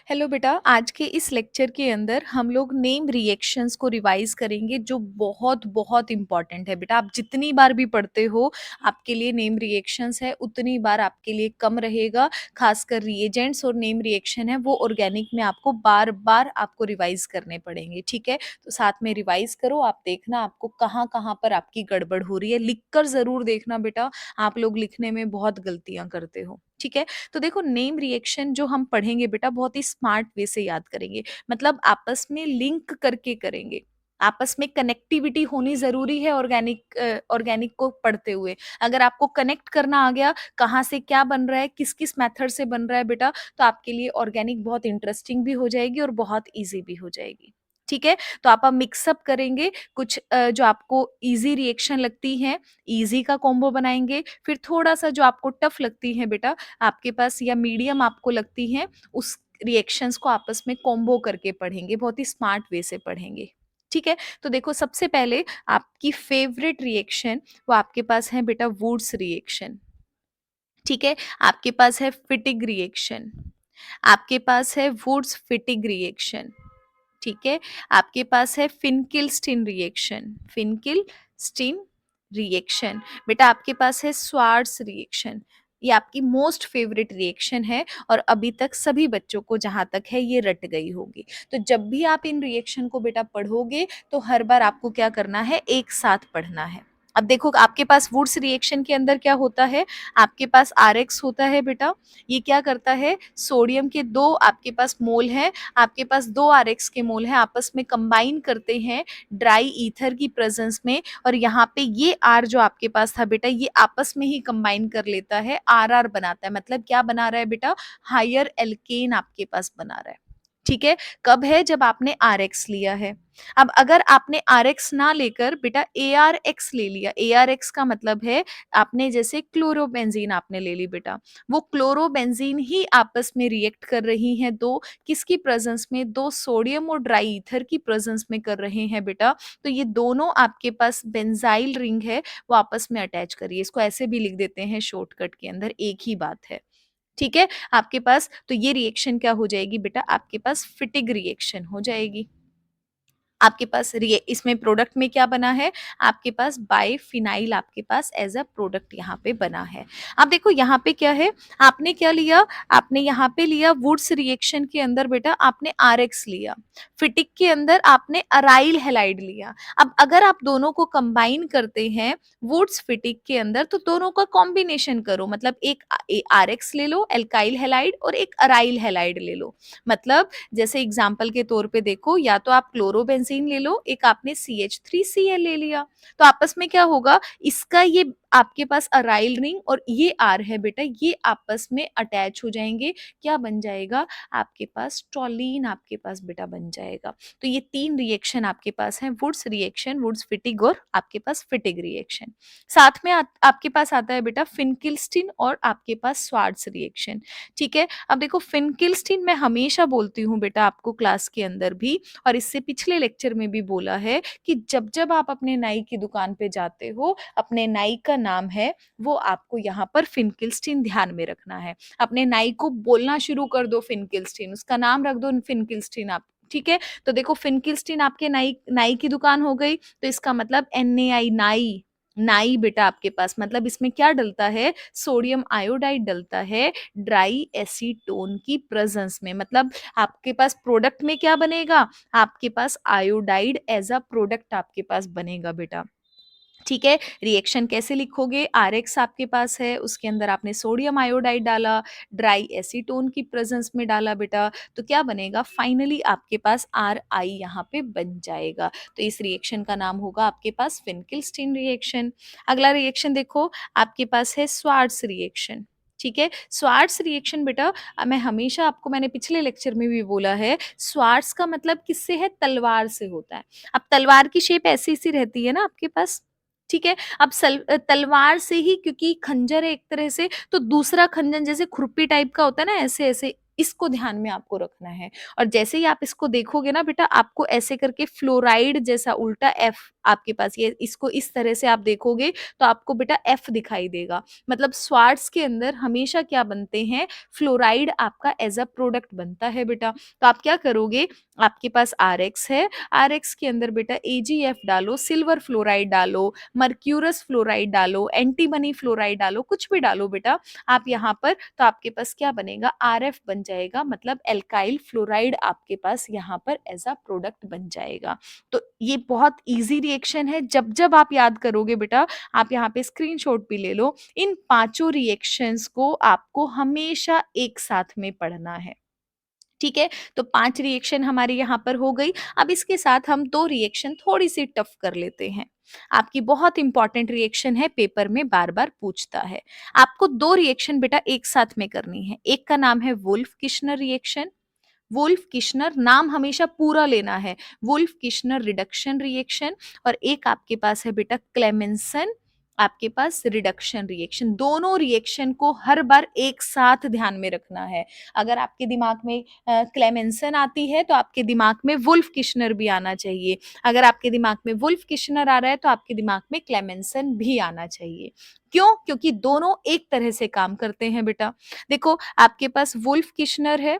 Hello बेटा, आज के इस लेक्चर के अंदर हम लोग नेम रिएक्शंस को रिवाइज करेंगे जो बहुत बहुत इंपॉर्टेंट है। बेटा, आप जितनी बार भी पढ़ते हो आपके लिए नेम रिएक्शंस है उतनी बार आपके लिए कम रहेगा। खासकर रिएजेंट्स और नेम रिएक्शन है वो ऑर्गेनिक में आपको बार बार आपको रिवाइज करने पड़ेंगे। ठीक है, तो साथ में रिवाइज करो। आप देखना आपको कहाँ कहाँ पर आपकी गड़बड़ हो रही है, लिख कर जरूर देखना बेटा। आप लोग लिखने में बहुत गलतियां करते हो। ठीक है, तो देखो नेम रिएक्शन जो हम पढ़ेंगे बेटा बहुत ही स्मार्ट वे से याद करेंगे। मतलब आपस में लिंक करके करेंगे। आपस में कनेक्टिविटी होनी जरूरी है ऑर्गेनिक को पढ़ते हुए। अगर आपको कनेक्ट करना आ गया कहाँ से क्या बन रहा है, किस किस मेथड से बन रहा है बेटा, तो आपके लिए ऑर्गेनिक बहुत इंटरेस्टिंग भी हो जाएगी और बहुत इजी भी हो जाएगी। ठीक है, तो आप मिक्सअप करेंगे कुछ जो आपको इजी रिएक्शन लगती है, इजी का कॉम्बो बनाएंगे। फिर थोड़ा सा जो आपको टफ लगती है बेटा आपके पास या मीडियम आपको लगती है, उस रिएक्शंस को आपस में कॉम्बो करके पढ़ेंगे, बहुत ही स्मार्ट वे से पढ़ेंगे। ठीक है, तो देखो सबसे पहले आपकी फेवरेट रिएक्शन वो आपके पास है बेटा वुड्स रिएक्शन। ठीक है, आपके पास है फिटिग रिएक्शन, आपके पास है वुड्स फिटिग रिएक्शन। ठीक है, आपके पास है फिनकिलस्टीन रिएक्शन, फिनकिलस्टीन रिएक्शन। बेटा आपके पास है स्वार्ट्स रिएक्शन। ये आपकी मोस्ट फेवरेट रिएक्शन है और अभी तक सभी बच्चों को जहां तक है ये रट गई होगी। तो जब भी आप इन रिएक्शन को बेटा पढ़ोगे तो हर बार आपको क्या करना है, एक साथ पढ़ना है। अब देखो आपके पास वुड्स रिएक्शन के अंदर क्या होता है, आपके पास आरएक्स होता है बेटा। ये क्या करता है, सोडियम के दो आपके पास मोल है, आपके पास दो आरएक्स के मोल हैं, आपस में कंबाइन करते हैं ड्राई ईथर की प्रेजेंस में। और यहाँ पे ये आर जो आपके पास था बेटा ये आपस में ही कंबाइन कर लेता है, आर आर बनाता है। मतलब क्या बना रहा है बेटा, हायर एल्केन आपके पास बना रहा है। ठीक है, कब है, जब आपने आर एक्स लिया है। अब अगर आपने आर एक्स ना लेकर बेटा ए आर एक्स ले लिया, ए आर एक्स का मतलब है आपने जैसे क्लोरोबेंजीन आपने ले ली बेटा, वो क्लोरोबेंजीन ही आपस में रिएक्ट कर रही हैं दो, किसकी प्रेजेंस में, दो सोडियम और ड्राई ईथर की प्रेजेंस में कर रहे हैं बेटा। तो ये दोनों आपके पास बेंजाइल रिंग है वो आपस में अटैच करिए, इसको ऐसे भी लिख देते हैं शॉर्टकट के अंदर, एक ही बात है। ठीक है, आपके पास तो ये रिएक्शन क्या हो जाएगी बेटा, आपके पास फिटिग रिएक्शन हो जाएगी। आपके पास इसमें प्रोडक्ट में क्या बना है, आपके पास बाइफिनाइल आपके पास एज अ प्रोडक्ट यहाँ पे बना है। अब देखो यहाँ पे क्या है, आपने क्या लिया, आपने यहाँ पे लिया वुड्स रिएक्शन के अंदर बेटा आपने आरएक्स लिया, फिटिक के अंदर आपने अराइल हैलाइड लिया। अब अगर आप दोनों को कंबाइन करते हैं वुड्स फिटिक के अंदर तो दोनों का कॉम्बिनेशन करो, मतलब एक आरएक्स ले लो एल्काइल हैलाइड और एक अराइल हैलाइड ले लो। मतलब जैसे एग्जाम्पल के तौर पे देखो, या तो आप क्लोरोबेंजीन ले लो, एक आपने CH3Cl ले लिया, तो आपस में क्या होगा, इसका ये आपके पास अराइल रिंग और ये आर है बेटा, ये आपस में अटैच हो जाएंगे। क्या बन जाएगा, आपके पास टॉलीन आपके पास बेटा बन जाएगा। तो ये तीन रिएक्शन आपके पास है, वुड्स रिएक्शन, वुड्स फिटिग और आपके पास फिटिग रिएक्शन। साथ में आपके पास आता है बेटा फिनकिलस्टीन और आपके पास स्वार्ट्स रिएक्शन। ठीक है, अब देखो फिनकिलस्टीन मैं हमेशा बोलती हूँ बेटा आपको क्लास के अंदर भी, और इससे पिछले लेक्चर में भी बोला है कि जब जब आप अपने नाई की दुकान पे जाते हो, अपने नाई का नाम है वो आपको यहाँ पर फिनकिलस्टीन ध्यान में रखना है। अपने नाई को बोलना शुरू कर दो फिनकिलस्टीन, उसका नाम रख दो फिनकिलस्टीन आप। ठीक है, तो देखो फिनकिलस्टीन आपके नाई नाई की दुकान हो गई, तो इसका मतलब NaI नाई, नाई बेटा आपके पास मतलब इसमें क्या डलता है, सोडियम आयोडाइड डलता है ड्राई एसीटोन की प्रेजेंस में। मतलब आपके पास प्रोडक्ट में क्या बनेगा, आपके पास आयोडाइड एज अ प्रोडक्ट आपके पास बनेगा बेटा। ठीक है, रिएक्शन कैसे लिखोगे, आरएक्स आपके पास है, उसके अंदर आपने सोडियम आयोडाइड डाला, ड्राई एसीटोन की प्रेजेंस में डाला बेटा, तो क्या बनेगा, फाइनली आपके पास आर आई यहाँ पे बन जाएगा। तो इस रिएक्शन का नाम होगा आपके पास फिनकिलस्टीन रिएक्शन। अगला रिएक्शन देखो, आपके पास है स्वार्ट्स रिएक्शन। ठीक है, स्वार्ट्स रिएक्शन बेटा मैं हमेशा आपको, मैंने पिछले लेक्चर में भी बोला है, स्वार्ट्स का मतलब किससे है, तलवार से होता है। अब तलवार की शेप ऐसी सी रहती है ना आपके पास। ठीक है, अब तलवार से ही, क्योंकि खंजर है एक तरह से, तो दूसरा खंजर जैसे खुरपी टाइप का होता है ना, ऐसे ऐसे इसको ध्यान में आपको रखना है। और जैसे ही आप इसको देखोगे ना बेटा, आपको ऐसे करके फ्लोराइड जैसा उल्टा एफ आपके पास ये इसको इस तरह से आप देखोगे तो आपको बेटा एफ दिखाई देगा। मतलब स्वार्ट्स के अंदर हमेशा क्या बनते हैं, फ्लोराइड आपका एज अ प्रोडक्ट बनता है बेटा। तो आप क्या करोगे, आपके पास आर एक्स है, आर एक्स के अंदर बेटा एजीएफ डालो, सिल्वर फ्लोराइड डालो, मर्क्यूरस फ्लोराइड डालो, एंटीमनी फ्लोराइड डालो, कुछ भी डालो बेटा आप यहाँ पर, तो आपके पास क्या बनेगा, आर एफ बन जाएगा, मतलब एल्काइल फ्लोराइड आपके पास यहाँ पर एज अ प्रोडक्ट बन जाएगा। तो ये बहुत इजी रिएक्शन है, जब जब आप याद करोगे बेटा आप यहाँ पे स्क्रीनशॉट भी ले लो, इन पांचों रिएक्शंस को आपको हमेशा एक साथ में पढ़ना है। ठीक है, तो 5 रिएक्शन हमारी यहाँ पर हो गई। अब इसके साथ हम 2 रिएक्शन थोड़ी-सी टफ कर लेते हैं। आपकी बहुत इंपॉर्टेंट रिएक्शन है, पेपर में बार-बार पूछता है। आपको 2 रिएक्शन बेटा एक साथ में करनी है। एक का नाम है वुल्फ-किश्नर रिएक्शन। वुल्फ-किश्नर नाम हमेशा पूरा लेना है। वुल्फ-किश्नर रिडक्शन रिएक्शन, और एक आपके पास है बेटा क्लेमेंसन, आपके पास रिडक्शन रिएक्शन। दोनों रिएक्शन को हर बार एक साथ ध्यान में रखना है। अगर आपके दिमाग में क्लेमेंसन आती है तो आपके दिमाग में वुल्फ-किश्नर भी आना चाहिए। अगर आपके दिमाग में वुल्फ-किश्नर आ रहा है तो आपके दिमाग में क्लेमेंसन भी आना चाहिए। क्यों? क्योंकि दोनों एक तरह से काम करते हैं बेटा। देखो आपके पास वुल्फ-किश्नर है,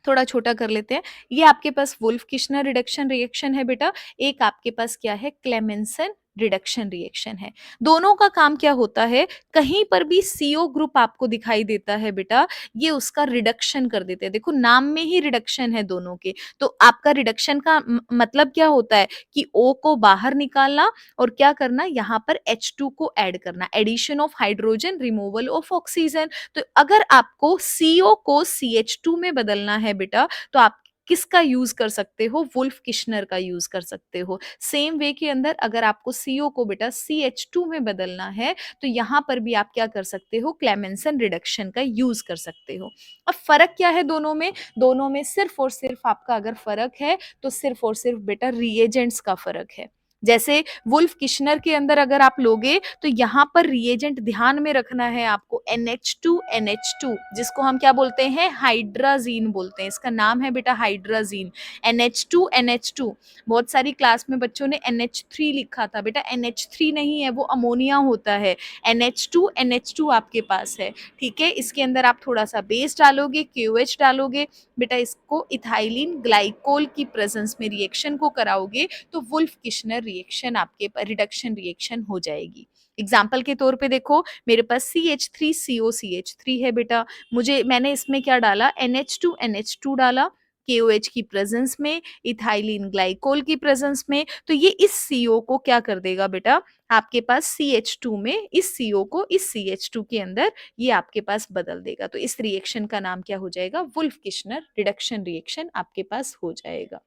थोड़ा छोटा कर लेते हैं। ये आपके पास वुल्फ-किश्नर रिडक्शन रिएक्शन है बेटा, एक आपके पास क्या है, क्लेमेंसन रिडक्शन रिएक्शन है। दोनों का काम क्या होता है, कहीं पर भी सीओ ग्रुप आपको दिखाई देता है बेटा, ये उसका रिडक्शन कर देते हैं। देखो नाम में ही रिडक्शन है दोनों के, तो आपका रिडक्शन का मतलब क्या होता है कि ओ को बाहर निकालना और क्या करना, यहाँ पर H2 को ऐड करना, addition of hydrogen, removal of oxygen. तो अगर आपको सीओ को CH2 में बदलना है बेटा, तो आप किसका यूज कर सकते हो, वुल्फ किश्नर का यूज कर सकते हो। सेम वे के अंदर अगर आपको सीओ को बेटा CH2 में बदलना है, तो यहाँ पर भी आप क्या कर सकते हो, क्लेमेंसन रिडक्शन का यूज कर सकते हो। अब फर्क क्या है दोनों में, दोनों में सिर्फ और सिर्फ आपका अगर फर्क है तो सिर्फ और सिर्फ बेटा रिएजेंट्स का फर्क है। जैसे वुल्फ किश्नर के अंदर अगर आप लोगे तो यहाँ पर रिएजेंट ध्यान में रखना है आपको, NH2 जिसको हम क्या बोलते हैं, हाइड्राजीन बोलते हैं। इसका नाम है बेटा हाइड्राजीन। NH2 बहुत सारी क्लास में बच्चों ने NH3 लिखा था, बेटा NH3 नहीं है, वो अमोनिया होता है। NH2 आपके पास है। ठीक है, इसके अंदर आप थोड़ा सा बेस डालोगे, KOH डालोगे बेटा, इसको इथाइलिन ग्लाइकोल की प्रेजेंस में रिएक्शन को कराओगे तो वुल्फ किश्नर रिएक्शन आपके रिडक्शन रिएक्शन हो जाएगी। एग्जाम्पल के तौर पे देखो, मेरे पास CH3COCH3 है बेटा, मैंने इसमें क्या डाला, NH2 डाला, KOH की प्रेजेंस में, इथाइलिन ग्लाइकोल की प्रेजेंस में, तो ये इस CO को क्या कर देगा बेटा, आपके पास CH2 में इस CO को इस CH2 के अंदर ये आपके पास बदल देगा। तो इस रिएक्शन का नाम क्या हो जाएगा, वुल्फ किश्नर रिडक्शन रिएक्शन आपके पास हो जाएगा।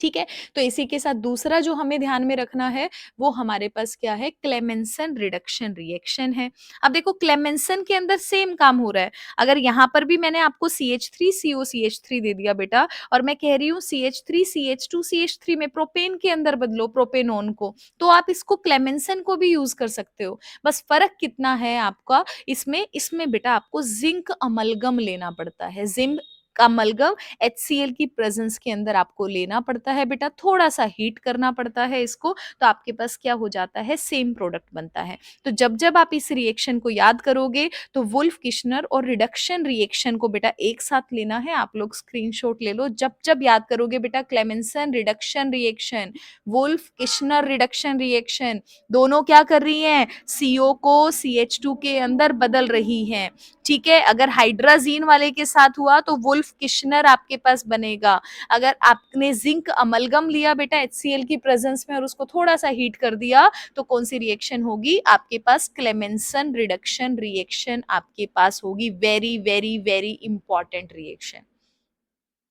ठीक है, तो इसी के साथ दूसरा जो हमें ध्यान में रखना है वो हमारे पास क्या है, क्लेमेंसन रिडक्शन रिएक्शन है। अब देखो क्लेमेंसन के अंदर सेम काम हो रहा है। अगर यहाँ पर भी मैंने आपको CH3COCH3 दे दिया बेटा, और मैं कह रही हूँ CH3CH2CH3 में प्रोपेन के अंदर बदलो, प्रोपेनोन को, तो आप इसको क्लेमेंसन को भी यूज कर सकते हो। बस फर्क कितना है आपका इसमें, इसमें बेटा आपको जिंक अमलगम लेना पड़ता है। जिंक अमलगम HCl की प्रेजेंस के अंदर आपको लेना पड़ता है बेटा, थोड़ा सा हीट करना पड़ता है इसको, तो आपके पास क्या हो जाता है, सेम प्रोडक्ट बनता है। तो जब जब आप इस रिएक्शन को याद करोगे तो वुल्फ किश्नर और रिडक्शन रिएक्शन को बेटा एक साथ लेना है। आप लोग स्क्रीनशॉट ले लो, जब जब याद करोगे बेटा, Clemmensen reduction reaction, Wolff Kishner reduction reaction, दोनों क्या कर रही हैं, CO को CH2 के अंदर बदल रही हैं। ठीक है, अगर हाइड्राजीन वाले के साथ हुआ तो वुल्फ किश्नर आपके पास बनेगा। अगर आपने जिंक अमलगम लिया बेटा HCl की प्रेजेंस में और उसको थोड़ा सा हीट कर दिया, तो कौन सी रिएक्शन होगी, आपके पास क्लेमेंसन रिडक्शन रिएक्शन आपके पास होगी। Very very very important reaction.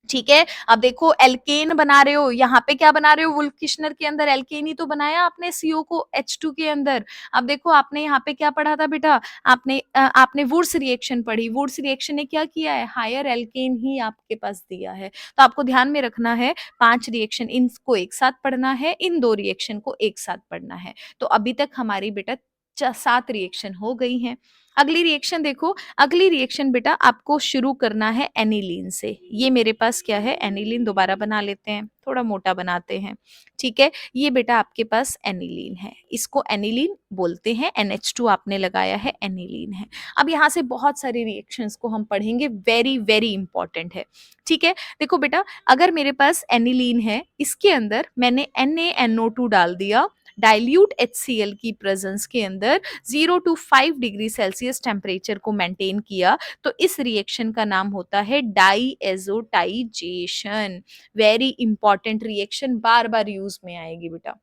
ठीक है, अब देखो एल्केन बना रहे हो, यहाँ पे क्या बना रहे हो, वुल्फ किश्नर के अंदर एल्केन ही तो बनाया आपने CO को H2 के अंदर। अब देखो आपने यहाँ पे क्या पढ़ा था बेटा, आपने वुड्स रिएक्शन पढ़ी, वुड्स रिएक्शन ने क्या किया है, हायर एल्केन ही आपके पास दिया है। तो आपको ध्यान में रखना है 5 रिएक्शन इनको एक साथ पढ़ना है, इन 2 रिएक्शन को एक साथ पढ़ना है। तो अभी तक हमारी बेटा 7 रिएक्शन हो गई हैं। अगली रिएक्शन देखो, अगली रिएक्शन बेटा आपको शुरू करना है एनिलीन से। ये मेरे पास क्या है, एनिलीन, दोबारा बना लेते हैं, थोड़ा मोटा बनाते हैं, ठीक है। ये बेटा आपके पास एनिलीन है, इसको एनिलीन बोलते हैं, NH2 आपने लगाया है, एनिलीन है। अब यहाँ से बहुत सारी रिएक्शंस को हम पढ़ेंगे, वेरी वेरी इंपॉर्टेंट है, ठीक है। देखो बेटा, अगर मेरे पास एनिलीन है, इसके अंदर मैंने NaNO2 डाल दिया, डाइल्यूट HCl की प्रेजेंस के अंदर 0 to 5 डिग्री सेल्सियस टेम्परेचर को मेंटेन किया, तो इस रिएक्शन का नाम होता है डाइएजोटाइजेशन। वेरी इंपॉर्टेंट रिएक्शन, बार बार यूज में आएगी बेटा,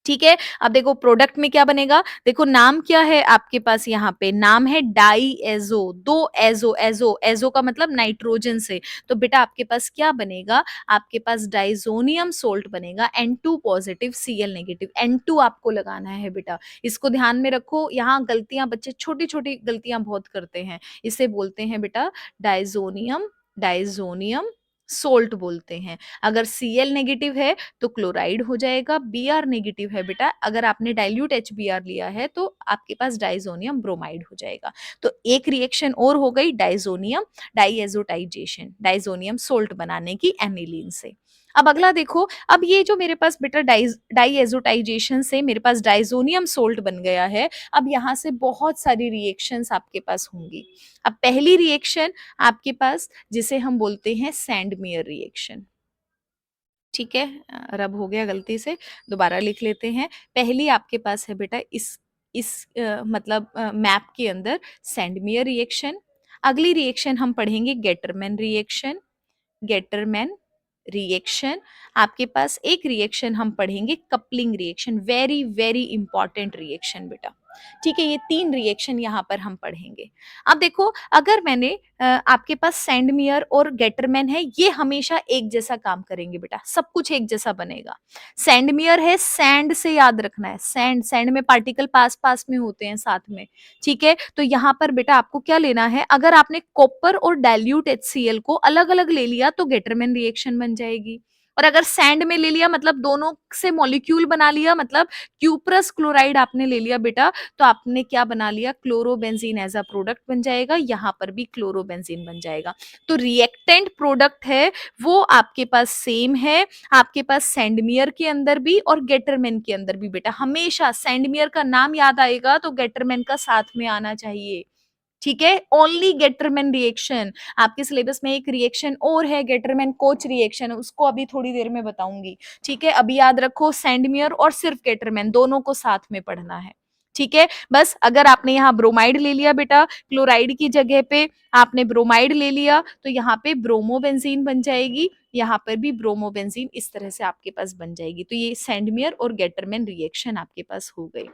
ठीक है। अब देखो प्रोडक्ट में क्या बनेगा, देखो नाम क्या है आपके पास, यहाँ पे नाम है डाइएजो, दो एजो, एजो एजो का मतलब नाइट्रोजन से, तो बेटा आपके पास क्या बनेगा, आपके पास डाइजोनियम सोल्ट बनेगा, N2 positive Cl negative, N2 आपको लगाना है बेटा, इसको ध्यान में रखो। यहाँ गलतियां बच्चे छोटी छोटी गलतियां बहुत करते हैं, इसे बोलते हैं बेटा डाइजोनियम, डाइजोनियम सोल्ट बोलते हैं। अगर Cl नेगेटिव है तो क्लोराइड हो जाएगा, Br नेगेटिव है बेटा, अगर आपने डाइल्यूट HBr लिया है तो आपके पास डाइजोनियम ब्रोमाइड हो जाएगा। तो एक रिएक्शन और हो गई डाइजोनियम डाइएजोटाइजेशन, डाइजोनियम सोल्ट बनाने की एनिलीन से। अब अगला देखो, अब ये जो मेरे पास बेटा डाइएजोटाइजेशन से मेरे पास डाइजोनियम सोल्ट बन गया है, अब यहाँ से बहुत सारी रिएक्शंस आपके पास होंगी। अब पहली रिएक्शन आपके पास जिसे हम बोलते हैं सैंडमेयर रिएक्शन, ठीक है। रब हो गया गलती से, दोबारा लिख लेते हैं। पहली आपके पास है बेटा इस मतलब मैप के अंदर सैंडमेयर रिएक्शन। अगली रिएक्शन हम पढ़ेंगे गेटरमैन रिएक्शन, गेटरमैन रिएक्शन। आपके पास एक रिएक्शन हम पढ़ेंगे coupling reaction, very very important reaction बेटा, ठीक है। ये तीन रिएक्शन यहाँ पर हम पढ़ेंगे। अब देखो, अगर मैंने आपके पास सैंडमेयर और गेटरमैन है, ये हमेशा एक जैसा काम करेंगे बेटा, सब कुछ एक जैसा बनेगा। सैंडमेयर है, सैंड से याद रखना है, सैंड, सैंड में पार्टिकल पास पास में होते हैं साथ में, ठीक है। तो यहाँ पर बेटा आपको क्या लेना है, अगर आपने कॉपर और डाइल्यूट HCl को अलग अलग ले लिया तो गेटरमैन रिएक्शन बन जाएगी, और अगर सैंड में ले लिया मतलब दोनों से मॉलिक्यूल बना लिया, मतलब क्यूप्रस क्लोराइड आपने ले लिया बेटा, तो आपने क्या बना लिया, क्लोरोबेंजीन एज अ प्रोडक्ट बन जाएगा, यहाँ पर भी क्लोरोबेंजीन बन जाएगा। तो रिएक्टेंट प्रोडक्ट है वो आपके पास सेम है, आपके पास सैंडमियर के अंदर भी और गेटरमैन के अंदर भी बेटा, हमेशा सैंडमियर का नाम याद आएगा तो गेटरमैन का साथ में आना चाहिए, ठीक है। ओनली गेटरमैन रिएक्शन, आपके सिलेबस में एक रिएक्शन और है गेटरमैन कोच रिएक्शन, उसको अभी थोड़ी देर में बताऊंगी, ठीक है। अभी याद रखो सैंडमियर और सिर्फ गेटरमैन दोनों को साथ में पढ़ना है, ठीक है। बस अगर आपने यहाँ ब्रोमाइड ले लिया बेटा, क्लोराइड की जगह पे आपने ब्रोमाइड ले लिया, तो यहाँ पे ब्रोमोबेंजीन बन जाएगी, यहाँ पर भी ब्रोमोबेंजीन, इस तरह से आपके पास बन जाएगी। तो ये सैंडमियर और गेटरमैन रिएक्शन आपके पास हो गई,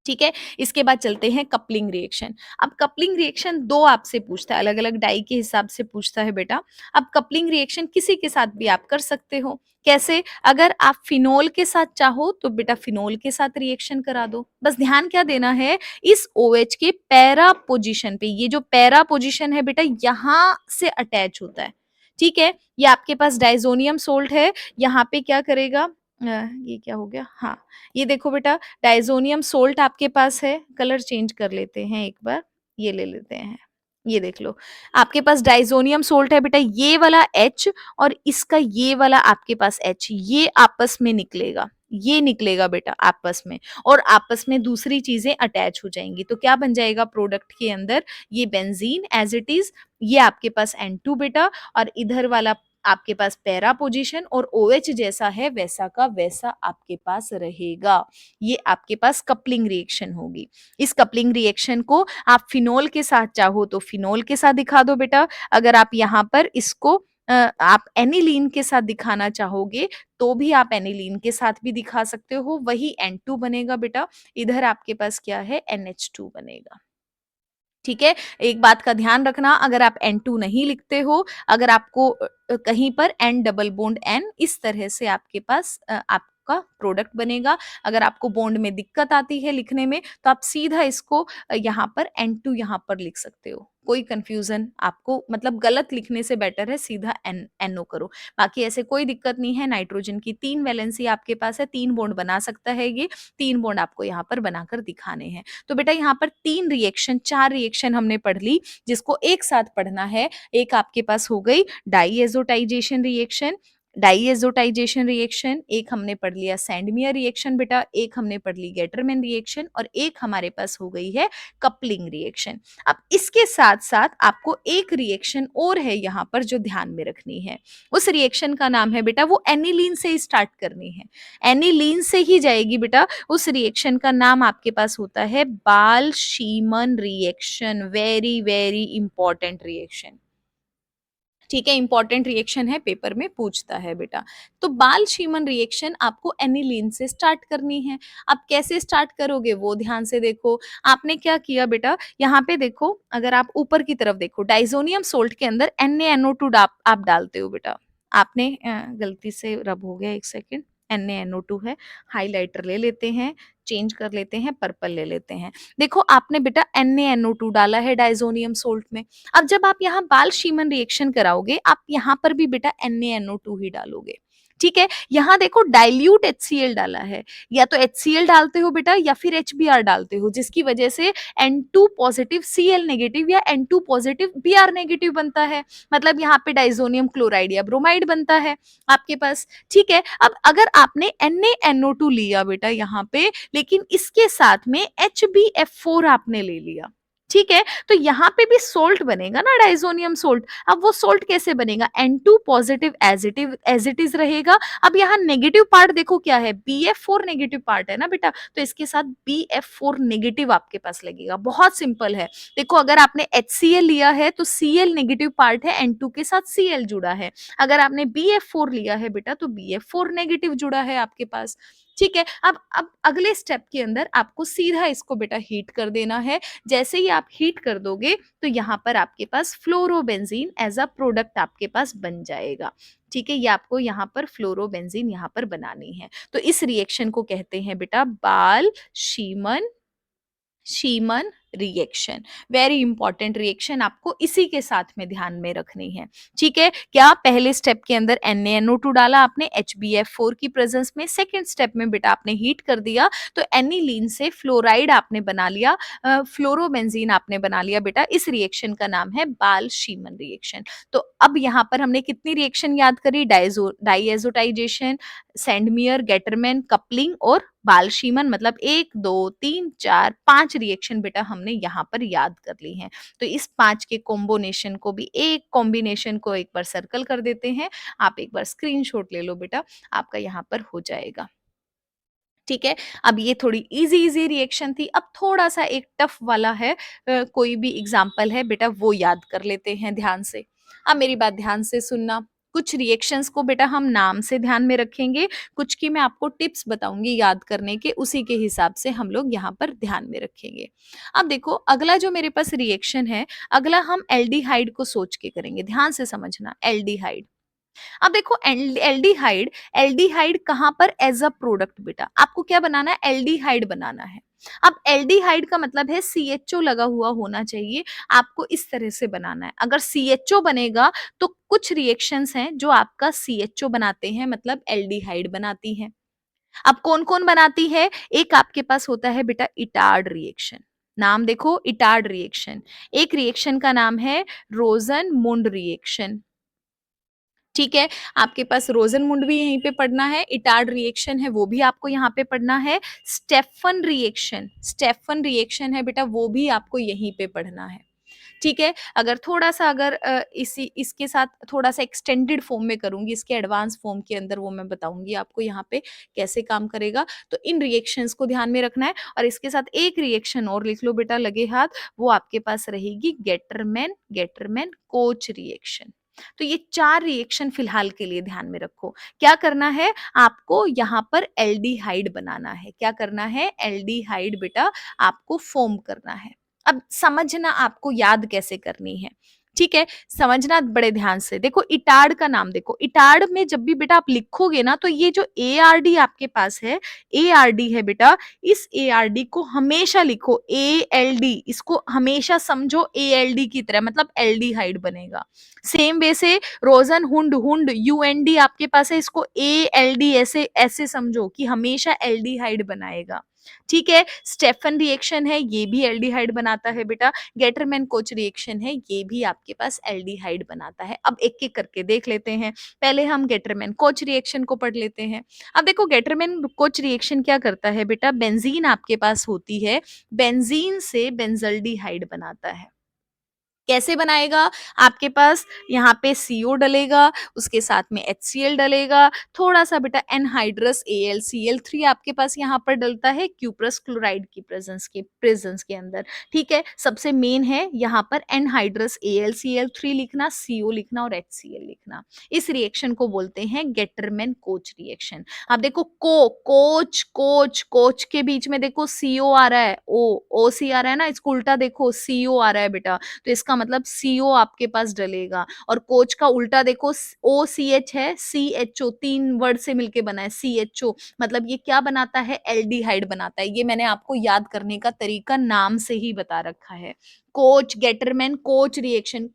ठीक है। इसके बाद चलते हैं कपलिंग रिएक्शन। अब कपलिंग रिएक्शन दो आपसे पूछता है, अलग अलग डाई के हिसाब से पूछता है बेटा। अब कपलिंग रिएक्शन किसी के साथ भी आप कर सकते हो, कैसे, अगर आप फिनोल के साथ चाहो तो बेटा फिनोल के साथ रिएक्शन करा दो। बस ध्यान क्या देना है, इस OH के पैरा पोजीशन पे, ये जो पैरा पोजीशन है बेटा यहाँ से अटैच होता है, ठीक है। ये आपके पास डाइजोनियम सोल्ट है, यहाँ पे क्या करेगा, ये क्या हो गया, हाँ, ये देखो बेटा डाइजोनियम सोल्ट आपके पास है, कलर चेंज कर लेते हैं एक बार, ये ले लेते हैं, ये देख लो, आपके पास डाइजोनियम सोल्ट है बेटा, ये वाला H और इसका ये वाला आपके पास H, ये आपस में निकलेगा, ये निकलेगा बेटा आपस में, और आपस में दूसरी चीजें अटैच हो जाएंगी, तो क्या बन जाएगा प्रोडक्ट के अंदर, ये बेंजीन एज इट इज, ये आपके पास N2 बेटा, और इधर वाला आपके पास पैरा पोजीशन और OH जैसा है वैसा का वैसा आपके पास रहेगा। ये आपके पास कपलिंग रिएक्शन होगी। इस कपलिंग रिएक्शन को आप फिनोल के साथ चाहो तो फिनोल के साथ दिखा दो बेटा, अगर आप यहाँ पर इसको आप एनिलीन के साथ दिखाना चाहोगे तो भी आप एनिलीन के साथ भी दिखा सकते हो, वही N2 बनेगा बेटा, इधर आपके पास क्या है, NH2 बनेगा, ठीक है। एक बात का ध्यान रखना, अगर आप N2 नहीं लिखते हो, अगर आपको कहीं पर N डबल बॉन्ड N इस तरह से आपके पास आपका आपका प्रोडक्ट बनेगा। अगर आपको बॉन्ड में दिक्कत आती है लिखने में, तो आप सीधा इसको यहाँ पर N2 यहाँ पर लिख सकते हो। कोई कन्फ्यूज़न आपको मतलब गलत लिखने से बेटर है सीधा NO करो। बाकी ऐसे कोई दिक्कत नहीं है, नाइट्रोजन की 3 वैलेंसी आपके पास है, 3 बॉन्ड बना सकता है ये, 3 बॉन्ड आपको यहाँ पर बनाकर दिखाने हैं। तो बेटा यहाँ पर 3 रिएक्शन 4 रिएक्शन हमने पढ़ ली, जिसको एक साथ पढ़ना है। एक आपके पास हो गई डाइएज़ोटाइज़ेशन रिएक्शन, डाइएज़ोटाइज़ेशन रिएक्शन, एक हमने पढ़ लिया सैंडमियर रिएक्शन बेटा, एक हमने पढ़ ली गेटरमैन रिएक्शन और एक हमारे पास हो गई है कपलिंग रिएक्शन। अब इसके साथ-साथ आपको एक रिएक्शन और है यहाँ पर जो ध्यान में रखनी है। उस रिएक्शन का नाम है बेटा, वो एनिलीन से ही स्टार्ट करनी है। एनिलीन से ही जाएगी बेटा। उस रिएक्शन का नाम आपके पास होता है Balz Schiemann reaction. Very, very important reaction. ठीक है, इंपॉर्टेंट रिएक्शन है, पेपर में पूछता है बेटा। तो बाल शीमन रिएक्शन आपको एनिलीन से स्टार्ट करनी है। अब कैसे स्टार्ट करोगे वो ध्यान से देखो। आपने क्या किया बेटा, यहाँ पे देखो, अगर आप ऊपर की तरफ देखो, डाइज़ोनियम सॉल्ट के अंदर NaNO2 आप डालते हो बेटा। आपने गलती से रब हो गया, 1 सेकंड। NaNO2 है, हाइलाइटर ले लेते हैं, चेंज कर लेते हैं, पर्पल ले लेते हैं। देखो आपने बेटा NaNO2 डाला है डाइज़ोनियम सॉल्ट में। अब जब आप यहाँ बाल शीमन रिएक्शन कराओगे, आप यहाँ पर भी बेटा NaNO2 ही डालोगे। ठीक है, यहाँ देखो डाइल्यूट HCl डाला है, या तो HCl डालते हो बेटा या फिर HBr डालते हो, जिसकी वजह से N2 पॉजिटिव Cl नेगेटिव या N2 पॉजिटिव Br नेगेटिव बनता है। मतलब यहाँ पे डाइजोनियम क्लोराइड या ब्रोमाइड बनता है आपके पास। ठीक है, अब अगर आपने NaNO2 लिया बेटा यहाँ पे, लेकिन इसके साथ में HbF4 आपने ले लिया, ठीक है, तो यहाँ पे भी सोल्ट बनेगा ना, डाइजोनियम सोल्ट। अब वो सोल्ट कैसे बनेगा, N2 positive as it is रहेगा। अब यहाँ नेगेटिव पार्ट देखो क्या है, BF4 नेगेटिव पार्ट है ना बेटा, तो इसके साथ BF4 नेगेटिव आपके पास लगेगा। बहुत सिंपल है। देखो अगर आपने HCl लिया है तो Cl नेगेटिव पार्ट है, N2 के साथ Cl जुड़ा है। अगर आपने BF4 लिया है बेटा तो BF4 नेगेटिव जुड़ा है आपके पास। ठीक है, अब अगले स्टेप के अंदर आपको सीधा इसको बेटा हीट कर देना है। जैसे ही आप हीट कर दोगे तो यहाँ पर आपके पास फ्लोरोबेंजीन एज अ प्रोडक्ट आपके पास बन जाएगा। ठीक है, ये आपको यहाँ पर फ्लोरोबेंजीन यहाँ पर बनानी है। तो इस रिएक्शन को कहते हैं बेटा बाल शीमन शीमन रिएक्शन। वेरी इंपॉर्टेंट रिएक्शन, आपको इसी के साथ में ध्यान में रखनी है। ठीक है, क्या पहले स्टेप के अंदर NaNO2 डाला आपने HbF4 की प्रेजेंस में, सेकंड स्टेप में बेटा आपने हीट कर दिया तो एनिलीन से फ्लोराइड आपने बना लिया, फ्लोरोबेंजीन आपने बना लिया बेटा। इस रिएक्शन का नाम है बाल शीमन रिएक्शन। तो अब यहाँ पर हमने कितनी रिएक्शन याद करी, डाइएजोटाइजेशन, सैंडमियर, गेटरमैन, कपलिंग और बाल-शीमन, मतलब 1, 2, 3, 4, 5 रिएक्शन बेटा हमने यहाँ पर याद कर ली हैं। तो इस 5 के कॉम्बिनेशन को भी, एक कॉम्बिनेशन को एक बार सर्कल कर देते हैं। आप एक बार स्क्रीनशॉट ले लो बेटा, आपका यहाँ पर हो जाएगा। ठीक है, अब ये थोड़ी इजी रिएक्शन थी। अब थोड़ा सा एक टफ वाला है, कोई भी एग्जाम्पल है बेटा वो याद कर लेते हैं ध्यान से। अब मेरी बात ध्यान से सुनना। कुछ रिएक्शंस को बेटा हम नाम से ध्यान में रखेंगे, कुछ की मैं आपको टिप्स बताऊंगी याद करने के, उसी के हिसाब से हम लोग यहाँ पर ध्यान में रखेंगे। अब देखो अगला जो मेरे पास रिएक्शन है, अगला हम एल्डिहाइड को सोच के करेंगे। ध्यान से समझना, एल्डिहाइड। अब देखो एल्डिहाइड, एल्डिहाइड कहां पर एज अ प्रोडक्ट बेटा, आपको क्या बनाना है, एल्डिहाइड बनाना है। अब एल्डिहाइड का मतलब है CHO लगा हुआ होना चाहिए, आपको इस तरह से बनाना है। अगर CHO बनेगा तो कुछ रिएक्शंस हैं जो आपका CHO बनाते हैं, मतलब एल्डिहाइड बनाती हैं। अब कौन कौन बनाती है, एक आपके पास होता है बेटा इटार्ड रिएक्शन। नाम देखो, इटार्ड रिएक्शन। एक रिएक्शन का नाम है रोजन मुंड रिएक्शन। ठीक है, आपके पास रोजनमुंड भी यहीं पे पढ़ना है, इटार्ड रिएक्शन है वो भी आपको यहाँ पे पढ़ना है। स्टेफन रिएक्शन, स्टेफन रिएक्शन है बेटा वो भी आपको यहीं पे पढ़ना है। ठीक है, अगर थोड़ा सा अगर इसी इसके साथ थोड़ा सा एक्सटेंडेड फॉर्म में करूंगी, इसके एडवांस फॉर्म के अंदर वो मैं बताऊंगी आपको यहाँ पे कैसे काम करेगा। तो इन रिएक्शंस को ध्यान में रखना है, और इसके साथ एक रिएक्शन और लिख लो बेटा लगे हाथ, वो आपके पास रहेगी गेटरमैन, गेटरमैन कोच रिएक्शन। तो ये 4 रिएक्शन फिलहाल के लिए ध्यान में रखो। क्या करना है, आपको यहाँ पर एल्डिहाइड बनाना है। क्या करना है, एल्डिहाइड बेटा आपको फॉर्म करना है। अब समझना आपको याद कैसे करनी है। ठीक है, समझना बड़े ध्यान से। देखो इटार्ड का नाम देखो, इटार्ड में जब भी बेटा आप लिखोगे ना, तो ये जो एआरडी आपके पास है, एआरडी है बेटा, इस एआरडी को हमेशा लिखो एएलडी, इसको हमेशा समझो एएलडी की तरह, मतलब एल्डिहाइड बनेगा। सेम वे से रोजन हुंड, हुंड यूएनडी आपके पास है, इसको एएलडी ऐसे ऐसे समझो कि हमेशा एल्डिहाइड बनाएगा। ठीक है, स्टेफन रिएक्शन है, ये भी एल्डिहाइड बनाता है बेटा। गेटरमैन कोच रिएक्शन है, ये भी आपके पास एल्डिहाइड बनाता है। अब एक एक करके देख लेते हैं। पहले हम गेटरमैन कोच रिएक्शन को पढ़ लेते हैं। अब देखो गेटरमैन कोच रिएक्शन क्या करता है बेटा, बेंजीन आपके पास होती है, बेंजीन से बेंजल्डिहाइड बनाता है। कैसे बनाएगा, आपके पास यहाँ पे CO डलेगा, उसके साथ में HCl डलेगा, थोड़ा सा बेटा एनहाइड्रस AlCl3 आपके पास यहाँ पर डलता है क्यूप्रस क्लोराइड की प्रेजेंस के अंदर। ठीक है, सबसे मेन है यहाँ पर एनहाइड्रस AlCl3 लिखना, CO लिखना और HCl लिखना। इस रिएक्शन को बोलते हैं गेटरमैन कोच रिएक्शन। अब देखो कोच कोच कोच के बीच में देखो CO आ रहा है, OC आ रहा है ना, इसको उल्टा देखो CO आ रहा है बेटा, तो इसका मतलब CO आपके पास डलेगा। और कोच का उल्टा देखो, OCH है, CHO, तीन वर्ड से मिलके बना है CHO, मतलब ये क्या बनाता है, एल्डिहाइड बनाता है। ये मैंने आपको याद करने का तरीका नाम से ही बता रखा है। कोच गेटरमैन कोच रिएक्शन,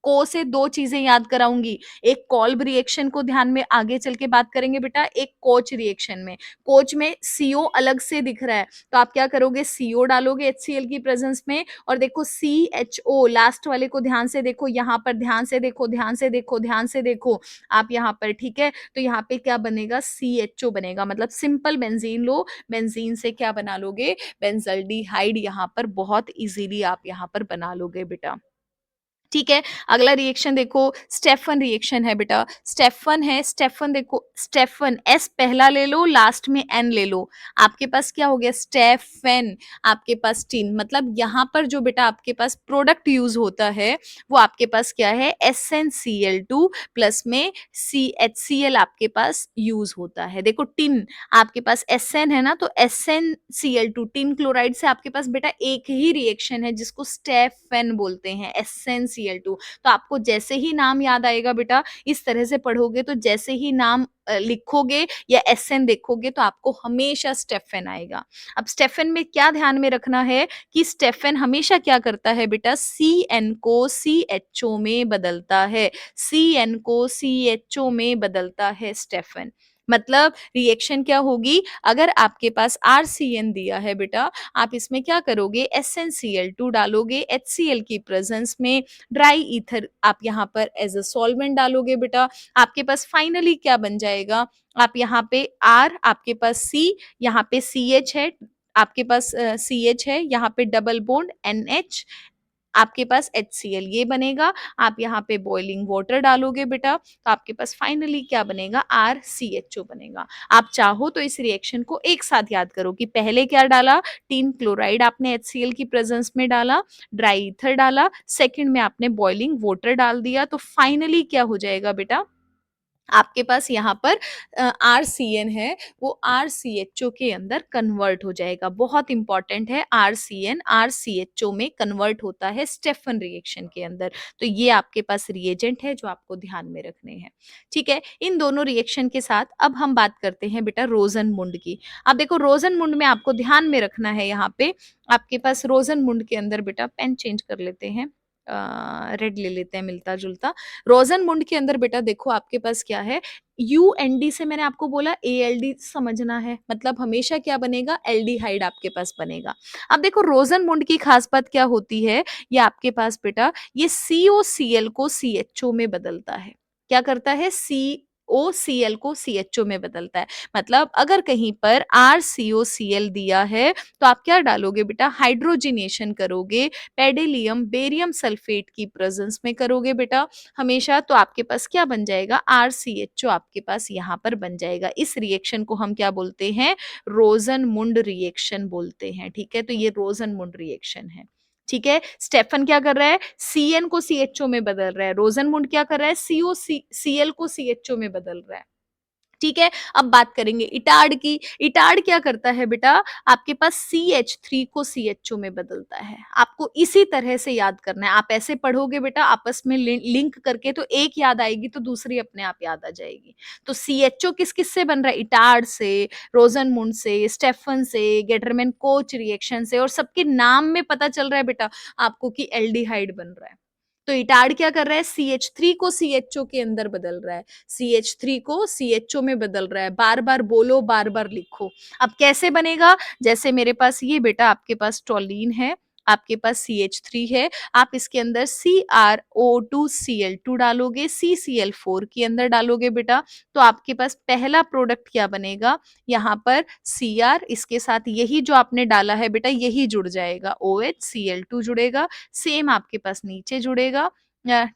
को से दो चीजें याद कराऊंगी, एक कॉल्ब रिएक्शन को ध्यान में आगे चल के बात करेंगे बेटा, एक कोच रिएक्शन में। कोच में CO अलग से दिख रहा है, तो आप क्या करोगे, CO डालोगे HCl की प्रेजेंस में, और देखो CHO लास्ट वाले को ध्यान से देखो, यहाँ पर ध्यान से देखो, ध्यान से देखो, ध्यान से देखो आप यहाँ पर। ठीक है, तो यहाँ पे क्या बनेगा, CHO बनेगा, मतलब सिंपल बेंजीन लो, बेंजीन से क्या बना लोगे, बेंजल्डिहाइड यहाँ पर बहुत इजीली आप यहाँ पर बना लोगे बेटा। ठीक है, अगला रिएक्शन देखो, स्टेफन रिएक्शन है बेटा। स्टेफन है, स्टेफन देखो, स्टेफन एस पहला ले लो, लास्ट में एन ले लो, आपके पास क्या हो गया, स्टेफन। आपके पास टीन, मतलब यहाँ पर जो बेटा आपके पास प्रोडक्ट यूज होता है, वो आपके पास क्या है, SnCl2 प्लस में CHCl आपके पास यूज होता है। देखो टिन आपके पास SN है ना, तो SnCl2 टिन क्लोराइड से आपके पास बेटा एक ही रिएक्शन है, जिसको स्टेफन बोलते हैं, SnCl2। तो आपको जैसे ही नाम याद आएगा बेटा, इस तरह से पढ़ोगे, तो जैसे ही नाम लिखोगे या SN देखोगे, तो आपको हमेशा स्टेफन आएगा। अब स्टेफन में क्या ध्यान में रखना है, कि स्टेफन हमेशा क्या करता है बेटा, CN को CHO में बदलता है, CN को CHO में बदलता है स्टेफन। मतलब रिएक्शन क्या होगी, अगर आपके पास RCN दिया है बेटा, आप इसमें क्या करोगे, SnCl2 डालोगे, HCl की प्रेजेंस में ड्राई ईथर आप यहाँ पर एज अ सॉल्वेंट डालोगे बेटा, आपके पास फाइनली क्या बन जाएगा, आप यहाँ पे R, आपके पास C, यहाँ पे CH है, आपके पास CH है, यहाँ पे डबल बॉन्ड NH, आपके पास HCl ये बनेगा। आप यहाँ पे बॉइलिंग वाटर डालोगे बेटा, तो आपके पास फाइनली क्या बनेगा, RCHO बनेगा। आप चाहो तो इस रिएक्शन को एक साथ याद करो, कि पहले क्या डाला, टीन क्लोराइड आपने HCl की प्रेजेंस में डाला, ड्राई ईथर डाला, सेकंड में आपने बॉइलिंग वाटर डाल दिया, तो फाइनली क्या हो जाएगा बेटा, आपके पास यहाँ पर RCN है, वो RCHO के अंदर कन्वर्ट हो जाएगा। बहुत इंपॉर्टेंट है, RCN RCHO में कन्वर्ट होता है स्टेफन रिएक्शन के अंदर। तो ये आपके पास रिएजेंट है जो आपको ध्यान में रखने हैं। ठीक है, इन दोनों रिएक्शन के साथ अब हम बात करते हैं बेटा रोजनमुंड की। अब देखो रोजनमुंड में आपको ध्यान में रखना है, यहाँ पे आपके पास रोजनमुंड के अंदर बेटा, पेन चेंज कर लेते हैं, रेड ले लेते हैं मिलता जुलता। रोजनमुंड के अंदर बेटा देखो आपके पास क्या है, UND से मैंने आपको बोला ALD समझना है, मतलब हमेशा क्या बनेगा, एल्डिहाइड आपके पास बनेगा। अब देखो रोजनमुंड की खास बात क्या होती है, ये आपके पास बेटा ये COCl को CHO में बदलता है। क्या करता है, COCl को CHO में बदलता है। मतलब अगर कहीं पर RCOCl दिया है, तो आप क्या डालोगे बेटा, हाइड्रोजिनेशन करोगे, पेडिलियम बेरियम सल्फेट की प्रेजेंस में करोगे बेटा हमेशा, तो आपके पास क्या बन जाएगा, RCHO आपके पास यहाँ पर बन जाएगा। इस रिएक्शन को हम क्या बोलते हैं, रोजनमुंड रिएक्शन बोलते हैं। ठीक है, तो ये रोजनमुंड रिएक्शन है। ठीक है, स्टेफन क्या कर रहा है, CN को CHO में बदल रहा है, रोजनमुंड क्या कर रहा है, COCl को CHO में बदल रहा है। ठीक है? अब बात करेंगे इटार्ड की। इटार्ड क्या करता है बेटा, आपके पास CH3 को CHO में बदलता है। आपको इसी तरह से याद करना है। आप ऐसे पढ़ोगे बेटा आपस में लिंक करके, तो एक याद आएगी तो दूसरी अपने आप याद आ जाएगी। तो CHO किस-किस से बन रहा है? इटार्ड से, रोज़नमुंड से, स्टेफन से, गेटरमैन कोच रिएक्शन से, और सबके नाम में पता चल रहा है बेटा आपको कि एल्डिहाइड बन रहा है। तो इटार्ड क्या कर रहा है? CH3 को CHO के अंदर बदल रहा है। CH3 को CHO में बदल रहा है। बार-बार बोलो, बार-बार लिखो। अब कैसे बनेगा? जैसे मेरे पास ये बेटा आपके पास टोलीन है, आपके पास CH3 है, आप इसके अंदर CrO2Cl2 डालोगे, CCl4 के अंदर डालोगे बेटा, तो आपके पास पहला प्रोडक्ट क्या बनेगा? यहाँ पर Cr, इसके साथ यही जो आपने डाला है बेटा यही जुड़ जाएगा, OH, Cl2 जुड़ेगा, सेम आपके पास नीचे जुड़ेगा।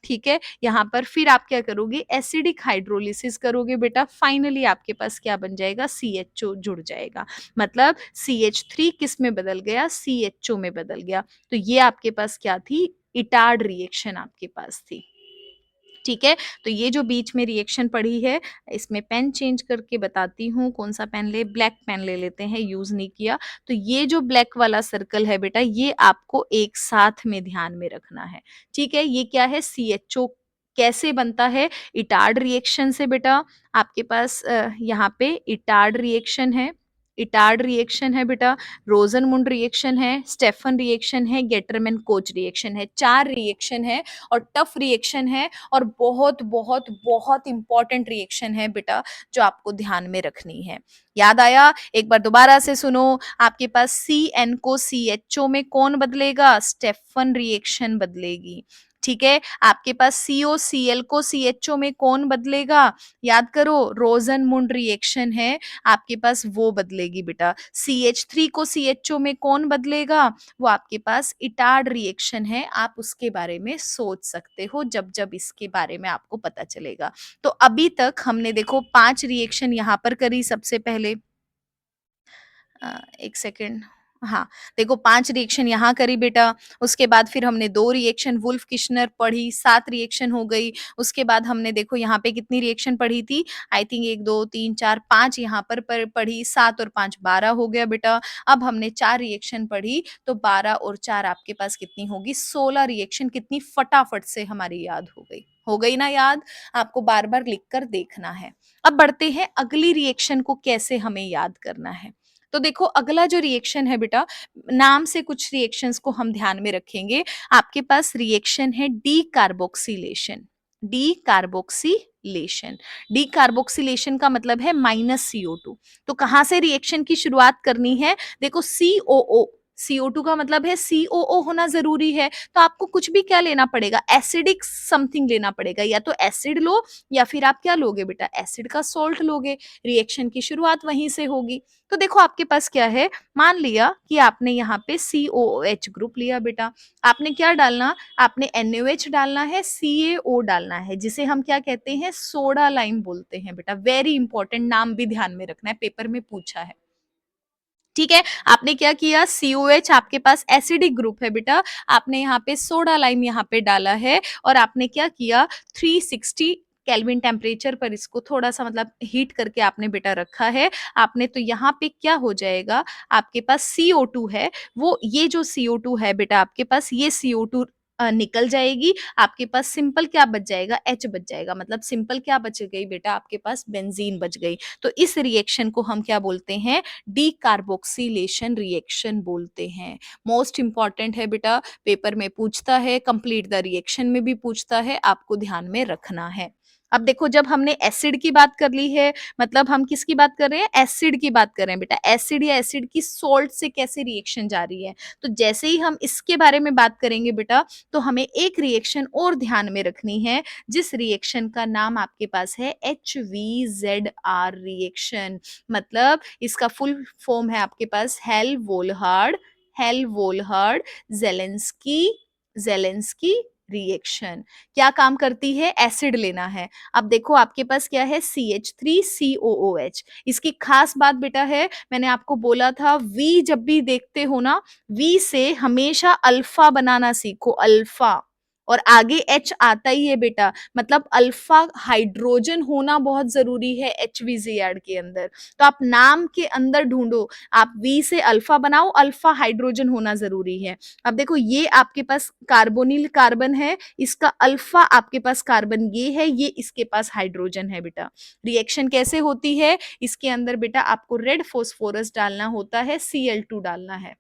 ठीक है? यहाँ पर फिर आप क्या करोगे? एसिडिक हाइड्रोलिसिस करोगे बेटा, फाइनली आपके पास क्या बन जाएगा? CHO जुड़ जाएगा। मतलब CH3 किस में बदल गया? CHO में बदल गया। तो ये आपके पास क्या थी? इटार्ड रिएक्शन आपके पास थी। ठीक है? तो ये जो बीच में रिएक्शन पड़ी है, इसमें पेन चेंज करके बताती हूँ, कौन-सा पेन लें? ब्लैक पेन ले लेते हैं, यूज़ नहीं किया। तो ये जो ब्लैक वाला सर्कल है बेटा, ये आपको एक साथ में ध्यान में रखना है। ठीक है? ये क्या है? CHO कैसे बनता है? इटार्ड रिएक्शन से बेटा। आपके पास यहाँ पे इटार्ड रिएक्शन है बेटा, रोज़नमुंड रिएक्शन है, स्टेफन रिएक्शन है, गेटरमैन कोच रिएक्शन है। 4 रिएक्शन है और टफ रिएक्शन है, और बहुत बहुत बहुत इंपॉर्टेंट रिएक्शन है बेटा, जो आपको ध्यान में रखनी है। याद आया? एक बार दोबारा से सुनो। आपके पास CN को CHO में कौन बदलेगा? स्टेफन रिएक्शन बदलेगी। ठीक है? आपके पास COCl को CHO में कौन बदलेगा? याद करो, रोज़नमुंड रिएक्शन है, आपके पास वो बदलेगी बेटा। CH3 को CHO में कौन बदलेगा? वो आपके पास इटार्ड रिएक्शन है, आप उसके बारे में सोच सकते हो जब जब इसके बारे में आपको पता चलेगा। तो अभी तक हमने देखो 5 रिएक्शन यहाँ पर करी सबसे पहले। 1 सेकंड। हाँ, देखो 5 रिएक्शन यहाँ करी बेटा, उसके बाद फिर हमने 2 रिएक्शन वुल्फ-किश्नर पढ़ी, 7 रिएक्शन हो गई। उसके बाद हमने देखो यहाँ पे कितनी रिएक्शन पढ़ी थी? आई थिंक 1, 2, 3, 4, 5 यहाँ पर पढ़ी, 7 और 5 12 हो गया बेटा। अब हमने 4 रिएक्शन पढ़ी, तो 12 और 4 आपके पास कितनी होगी? 16 रिएक्शन कितनी फटाफट से हमारी याद हो गई। हो गई ना याद? आपको बार-बार लिख कर देखना है। अब बढ़ते हैं अगली रिएक्शन को कैसे हमें याद करना है। तो देखो अगला जो रिएक्शन है बेटा, नाम से कुछ रिएक्शंस को हम ध्यान में रखेंगे। आपके पास रिएक्शन है डीकार्बोक्सिलेशन। डीकार्बोक्सिलेशन डीकार्बोक्सिलेशन का मतलब है -CO2। तो कहाँ से रिएक्शन की शुरुआत करनी है? देखो COO, CO2 का मतलब है COO होना जरूरी है। तो आपको कुछ भी क्या लेना पड़ेगा? एसिडिक समथिंग लेना पड़ेगा। या तो एसिड लो, या फिर आप क्या लोगे बेटा? एसिड का सॉल्ट लोगे। रिएक्शन की शुरुआत वहीं से होगी। तो देखो आपके पास क्या है, मान लिया कि आपने यहाँ पे COOH ग्रुप लिया बेटा, आपने क्या डालना? आपने NaOH डालना है, CaO डालना है, जिसे हम क्या कहते हैं? सोडा लाइम बोलते हैं बेटा। वेरी इंपॉर्टेंट, नाम भी ध्यान में रखना है, पेपर में पूछा है। ठीक है? आपने क्या किया? COH आपके पास एसिडिक ग्रुप है बेटा, आपने यहाँ पे सोडा लाइम यहाँ पे डाला है, और आपने क्या किया? 360 केल्विन टेम्परेचर पर इसको थोड़ा-सा मतलब हीट करके आपने बेटा रखा है। आपने तो यहाँ पे क्या हो जाएगा? आपके पास CO2 है, वो ये जो CO2 है बेटा आपके पास, ये CO2 निकल जाएगी। आपके पास सिंपल क्या बच जाएगा? H बच जाएगा। मतलब सिंपल क्या बच गई बेटा? आपके पास बेंजीन बच गई। तो इस रिएक्शन को हम क्या बोलते हैं? डीकार्बोक्सिलेशन रिएक्शन बोलते हैं। मोस्ट इंपॉर्टेंट है बेटा, पेपर में पूछता है, कंप्लीट द रिएक्शन में भी पूछता है, आपको ध्यान में रखना है। अब देखो, जब हमने एसिड की बात कर ली है, मतलब हम किसकी बात कर रहे हैं? एसिड की बात कर रहे हैं बेटा। एसिड या एसिड की सॉल्ट से कैसे रिएक्शन जा रही है, तो जैसे ही हम इसके बारे में बात करेंगे बेटा, तो हमें एक रिएक्शन और ध्यान में रखनी है, जिस रिएक्शन का नाम आपके पास है HVZR रिएक्शन। मतलब इसका फुल फॉर्म है आपके पास हेल वोल्हार्ड ज़ेलेंस्की ज़ेलेंस्की रिएक्शन। क्या काम करती है? एसिड लेना है। अब देखो आपके पास क्या है? CH3COOH। इसकी खास बात बेटा है, मैंने आपको बोला था V जब भी देखते हो ना, V से हमेशा अल्फा बनाना सीखो, अल्फा। और आगे एच आता ही है बेटा, मतलब अल्फा हाइड्रोजन होना बहुत जरूरी है एचवीजेड के अंदर। तो आप नाम के अंदर ढूंढो, आप वी से अल्फा बनाओ, अल्फा हाइड्रोजन होना जरूरी है। अब देखो ये आपके पास कार्बोनिल कार्बन है, इसका अल्फा आपके पास कार्बन ये इसके पास हाइड्रोजन है बेटा। रिएक्शन कैसे होती है, इसके अंदर बेटा आपको रेड फोस्फोरस डालना होता है, Cl2 डालना है।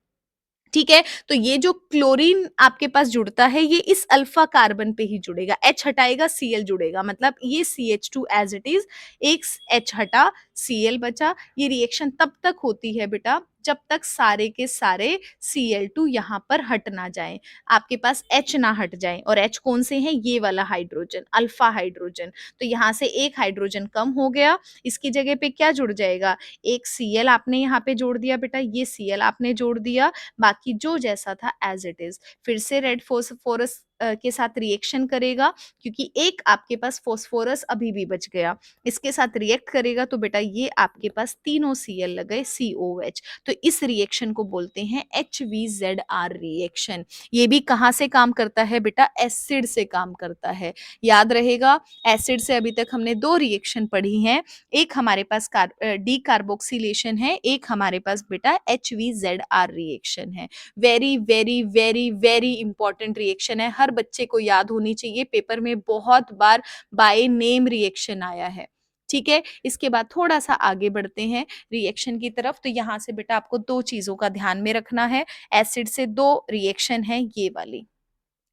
ठीक है, तो ये जो क्लोरीन आपके पास जुड़ता है ये इस अल्फा कार्बन पे ही जुड़ेगा, एच हटाएगा Cl जुड़ेगा, मतलब ये CH2 एज इट इज, एक एच हटा Cl बचा। ये रिएक्शन तब तक होती है बेटा जब तक सारे के सारे Cl2 यहाँ पर हट ना जाए, आपके पास H ना हट जाए। और H कौन से हैं, ये वाला हाइड्रोजन, अल्फा हाइड्रोजन। तो यहाँ से एक हाइड्रोजन कम हो गया, इसकी जगह पे क्या जुड़ जाएगा, एक Cl आपने यहाँ पे जोड़ दिया बेटा, ये Cl आपने जोड़ दिया, बाकी जो जैसा था एज इट इज। फिर से रेड फोस्फोरस के साथ रिएक्शन करेगा, क्योंकि एक आपके पास फोस्फोरस अभी भी बच गया, इसके साथ रिएक्ट करेगा तो बेटा ये आपके पास तीनों Cl लग गए, COH। तो इस रिएक्शन को बोलते हैं HVZR रिएक्शन। ये भी कहाँ से काम करता है बेटा, एसिड से काम करता है। याद रहेगा, एसिड से अभी तक हमने दो रिएक्शन पढ़ी हैं, एक हमारे पास डी कार्बोक्सिलेशन है, एक हमारे पास बेटा HVZR रिएक्शन है। Very very very very important reaction है, हर बच्चे को याद होनी चाहिए, पेपर में बहुत बार बाय नेम रिएक्शन आया है। ठीक है, इसके बाद थोड़ा सा आगे बढ़ते हैं रिएक्शन की तरफ। तो यहाँ से बेटा आपको दो चीजों का ध्यान में रखना है, एसिड से दो रिएक्शन है ये वाली।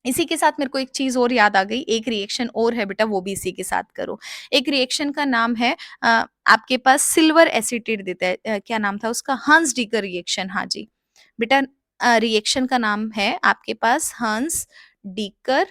इसी के साथ मेरे को एक चीज और याद आ गई, एक रिएक्शन और है बेटा, वो भी इसी के साथ करो। एक रिएक्शन का नाम है आपके पास सिल्वर एसिटेट देता है, क्या नाम था उसका, हंस डीकर रिएक्शन। हाँ जी बेटा, रिएक्शन का नाम है आपके पास हंस डीकर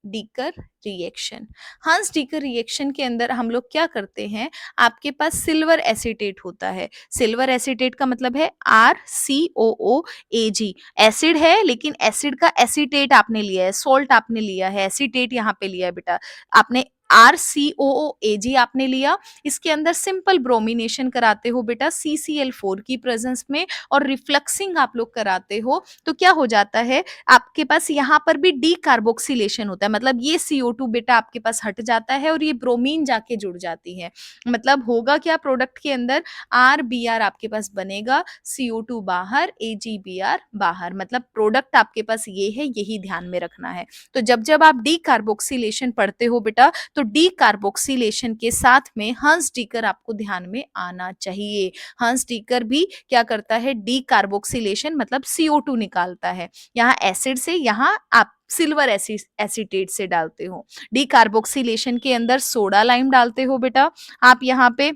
डीकर रिएक्शन। हंस डीकर रिएक्शन के अंदर हम लोग क्या करते हैं, आपके पास सिल्वर एसिटेट होता है। सिल्वर एसिटेट का मतलब है RCOOAG, एसिड है लेकिन एसिड का एसिटेट आपने लिया है, सोल्ट आपने लिया है, एसिटेट यहाँ पे लिया है बेटा आपने, RCOOAG आपने लिया। इसके अंदर सिंपल ब्रोमिनेशन कराते हो बेटा CCl4 की प्रेजेंस में, और रिफ्लक्सिंग आप लोग कराते हो तो क्या हो जाता है, आपके पास यहाँ पर भी डी कार्बोक्सिलेशन होता है, मतलब ये CO2 बेटा आपके पास हट जाता है और ये ब्रोमीन जाके जुड़ जाती है। मतलब होगा क्या प्रोडक्ट के अंदर, RBr आपके पास बनेगा, CO2 बाहर, AgBr बाहर, मतलब प्रोडक्ट आपके पास ये है, यही ध्यान में रखना है। तो जब जब आप डी कार्बोक्सिलेशन पढ़ते हो बेटा, तो डी कार्बोक्सिलेशन के साथ में हंस डीकर आपको ध्यान में आना चाहिए। हंस डीकर भी क्या करता है, डी कार्बोक्सिलेशन मतलब CO2 निकालता है, यहाँ एसिड से, यहाँ आप सिल्वर एसिटेट से डालते हो। डी कार्बोक्सिलेशन के अंदर सोडा लाइम डालते हो बेटा आप यहाँ पे,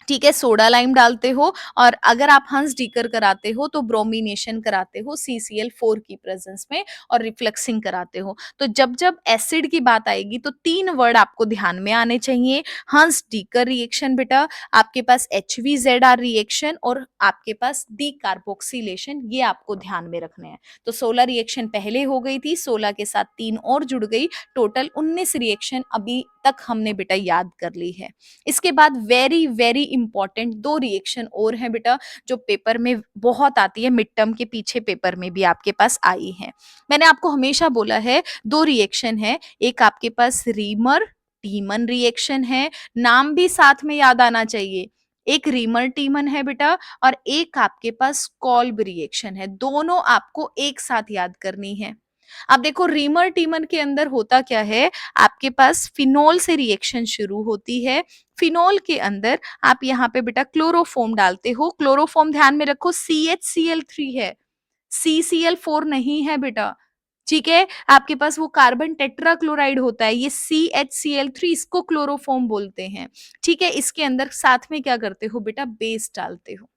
ठीक है, सोडा लाइम डालते हो। और अगर आप हंस डीकर कराते हो तो ब्रोमिनेशन कराते हो CCl4 की प्रेजेंस में, और रिफ्लेक्सिंग कराते हो। तो जब जब एसिड की बात आएगी तो तीन वर्ड आपको ध्यान में आने चाहिए, हंस डीकर रिएक्शन बेटा, आपके पास HVZR रिएक्शन, और आपके पास डी कार्बोक्सिलेशन, ये आपको ध्यान में रखने हैं। तो 16 रिएक्शन पहले हो गई थी, 16 के साथ तीन और जुड़ गई, टोटल 19 रिएक्शन अभी तक हमने बेटा याद कर ली है। इसके बाद वेरी वेरी इंपॉर्टेंट दो रिएक्शन और हैं बेटा, जो पेपर में बहुत आती है, मिड टर्म के पीछे पेपर में भी आपके पास आई है। मैंने आपको हमेशा बोला है दो रिएक्शन है, एक आपके पास रीमर टीमन रिएक्शन है, नाम भी साथ में याद आना चाहिए, एक रीमर टीमन है बेटा, और एक आपके पास कॉल्ब रिएक्शन है, दोनों आपको एक साथ याद करनी है। अब देखो रीमर टीमन के अंदर होता क्या है, आपके पास फिनोल से रिएक्शन शुरू होती है, फिनोल के अंदर आप यहाँ पे बेटा क्लोरोफॉर्म डालते हो, क्लोरोफॉर्म ध्यान में रखो CHCl3 है, CCl4 नहीं है बेटा। ठीक है, आपके पास वो कार्बन टेट्रा क्लोराइड होता है, ये CHCl3, इसको क्लोरोफॉर्म बोलते हैं। ठीक है, इसके अंदर साथ में क्या करते हो बेटा, बेस डालते हो।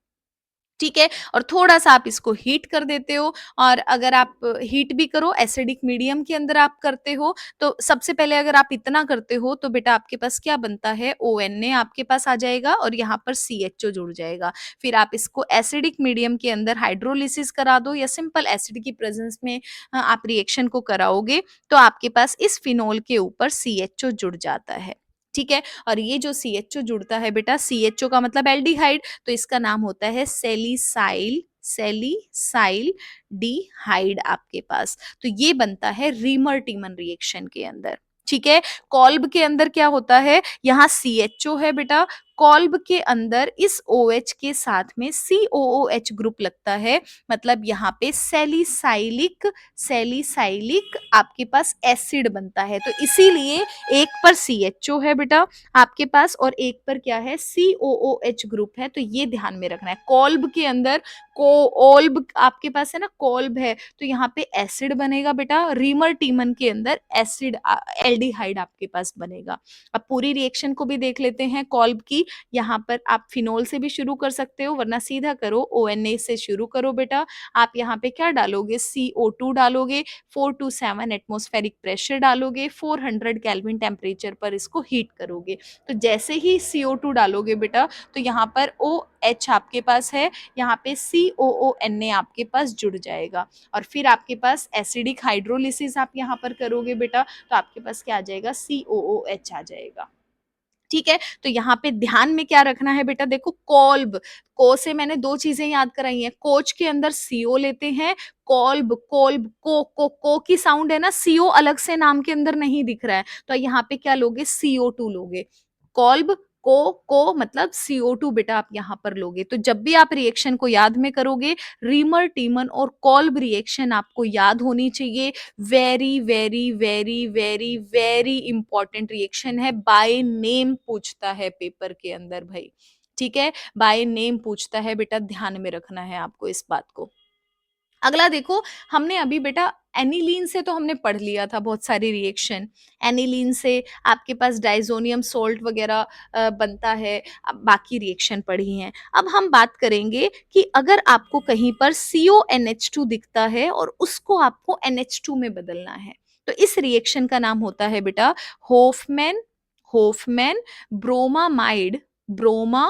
ठीक है, और थोड़ा सा आप इसको हीट कर देते हो, और अगर आप हीट भी करो एसिडिक मीडियम के अंदर आप करते हो, तो सबसे पहले अगर आप इतना करते हो तो बेटा आपके पास क्या बनता है, ONA आपके पास आ जाएगा और यहाँ पर CHO जुड़ जाएगा। फिर आप इसको एसिडिक मीडियम के अंदर हाइड्रोलिसिस करा दो, या सिंपल एसिड की प्रेजेंस में आप रिएक्शन को कराओगे, तो आपके पास इस फिनोल के ऊपर CHO जुड़ जाता है। ठीक है, और ये जो CHO जुड़ता है बेटा, CHO का मतलब एल्डिहाइड, तो इसका नाम होता है सेलिसाइल सैलिसाइल डिहाइड आपके पास। तो ये बनता है रीमर टीमन रिएक्शन के अंदर। ठीक है, कॉल्ब के अंदर क्या होता है, यहाँ CHO है बेटा, कॉल्ब के अंदर इस OH के साथ में COOH ग्रुप लगता है, मतलब यहाँ पे सैलिसाइलिक आपके पास एसिड बनता है। तो इसीलिए एक पर CHO है बेटा आपके पास और एक पर क्या है, COOH ग्रुप है। तो ये ध्यान में रखना है, कॉल्ब के अंदर कोल्ब आपके पास है ना, कोल्ब है तो यहाँ पे एसिड बनेगा बेटा, रीमर टीमन के अंदर एसिड एल्डिहाइड आपके पास बनेगा। अब पूरी रिएक्शन को भी देख लेते हैं कॉल्ब की। यहाँ पर आप फिनोल से भी शुरू कर सकते हो, वरना सीधा करो ONA से शुरू करो बेटा। आप यहाँ पे क्या डालोगे, CO2 डालोगे, 4 to 7 एटमॉस्फेरिक प्रेशर डालोगे, 400 केल्विन टेम्परेचर पर इसको हीट करोगे। तो जैसे ही CO2 डालोगे बेटा, तो यहाँ पर OH आपके पास है, यहाँ पे COONA आपके पास जुड़ जाएगा और फिर आपके पास एसिडिक हाइड्रोलिसिस आप यहाँ पर करोगे बेटा, तो आपके पास क्या आ जाएगा, COOH आ जाएगा। ठीक है, तो यहाँ पे ध्यान में क्या रखना है बेटा, देखो कॉल्ब, को से मैंने दो चीजें याद कराई हैं, कोच के अंदर CO लेते हैं, कॉल्ब कोल्ब को की साउंड है ना, CO अलग से नाम के अंदर नहीं दिख रहा है, तो यहाँ पे क्या लोगे, CO2 लोगे। कॉल्ब को मतलब CO2 बेटा आप यहाँ पर लोगे। तो जब भी आप रिएक्शन को याद में करोगे, रीमर टीमन और कॉल्ब रिएक्शन आपको याद होनी चाहिए। Very very very very very important reaction है, बाय नेम पूछता है पेपर के अंदर भाई। ठीक है, बाय नेम पूछता है बेटा, ध्यान में रखना है आपको इस बात को। अगला देखो, हमने अभी बेटा एनिलीन से तो हमने पढ़ लिया था बहुत सारी रिएक्शन। एनिलीन से आपके पास डाइजोनियम सोल्ट वगैरह बनता है, अब बाकी रिएक्शन पढ़ी हैं। अब हम बात करेंगे कि अगर आपको कहीं पर CONH2 दिखता है और उसको आपको NH2 में बदलना है, तो इस रिएक्शन का नाम होता है बेटा Hofmann Hofmann bromamide broma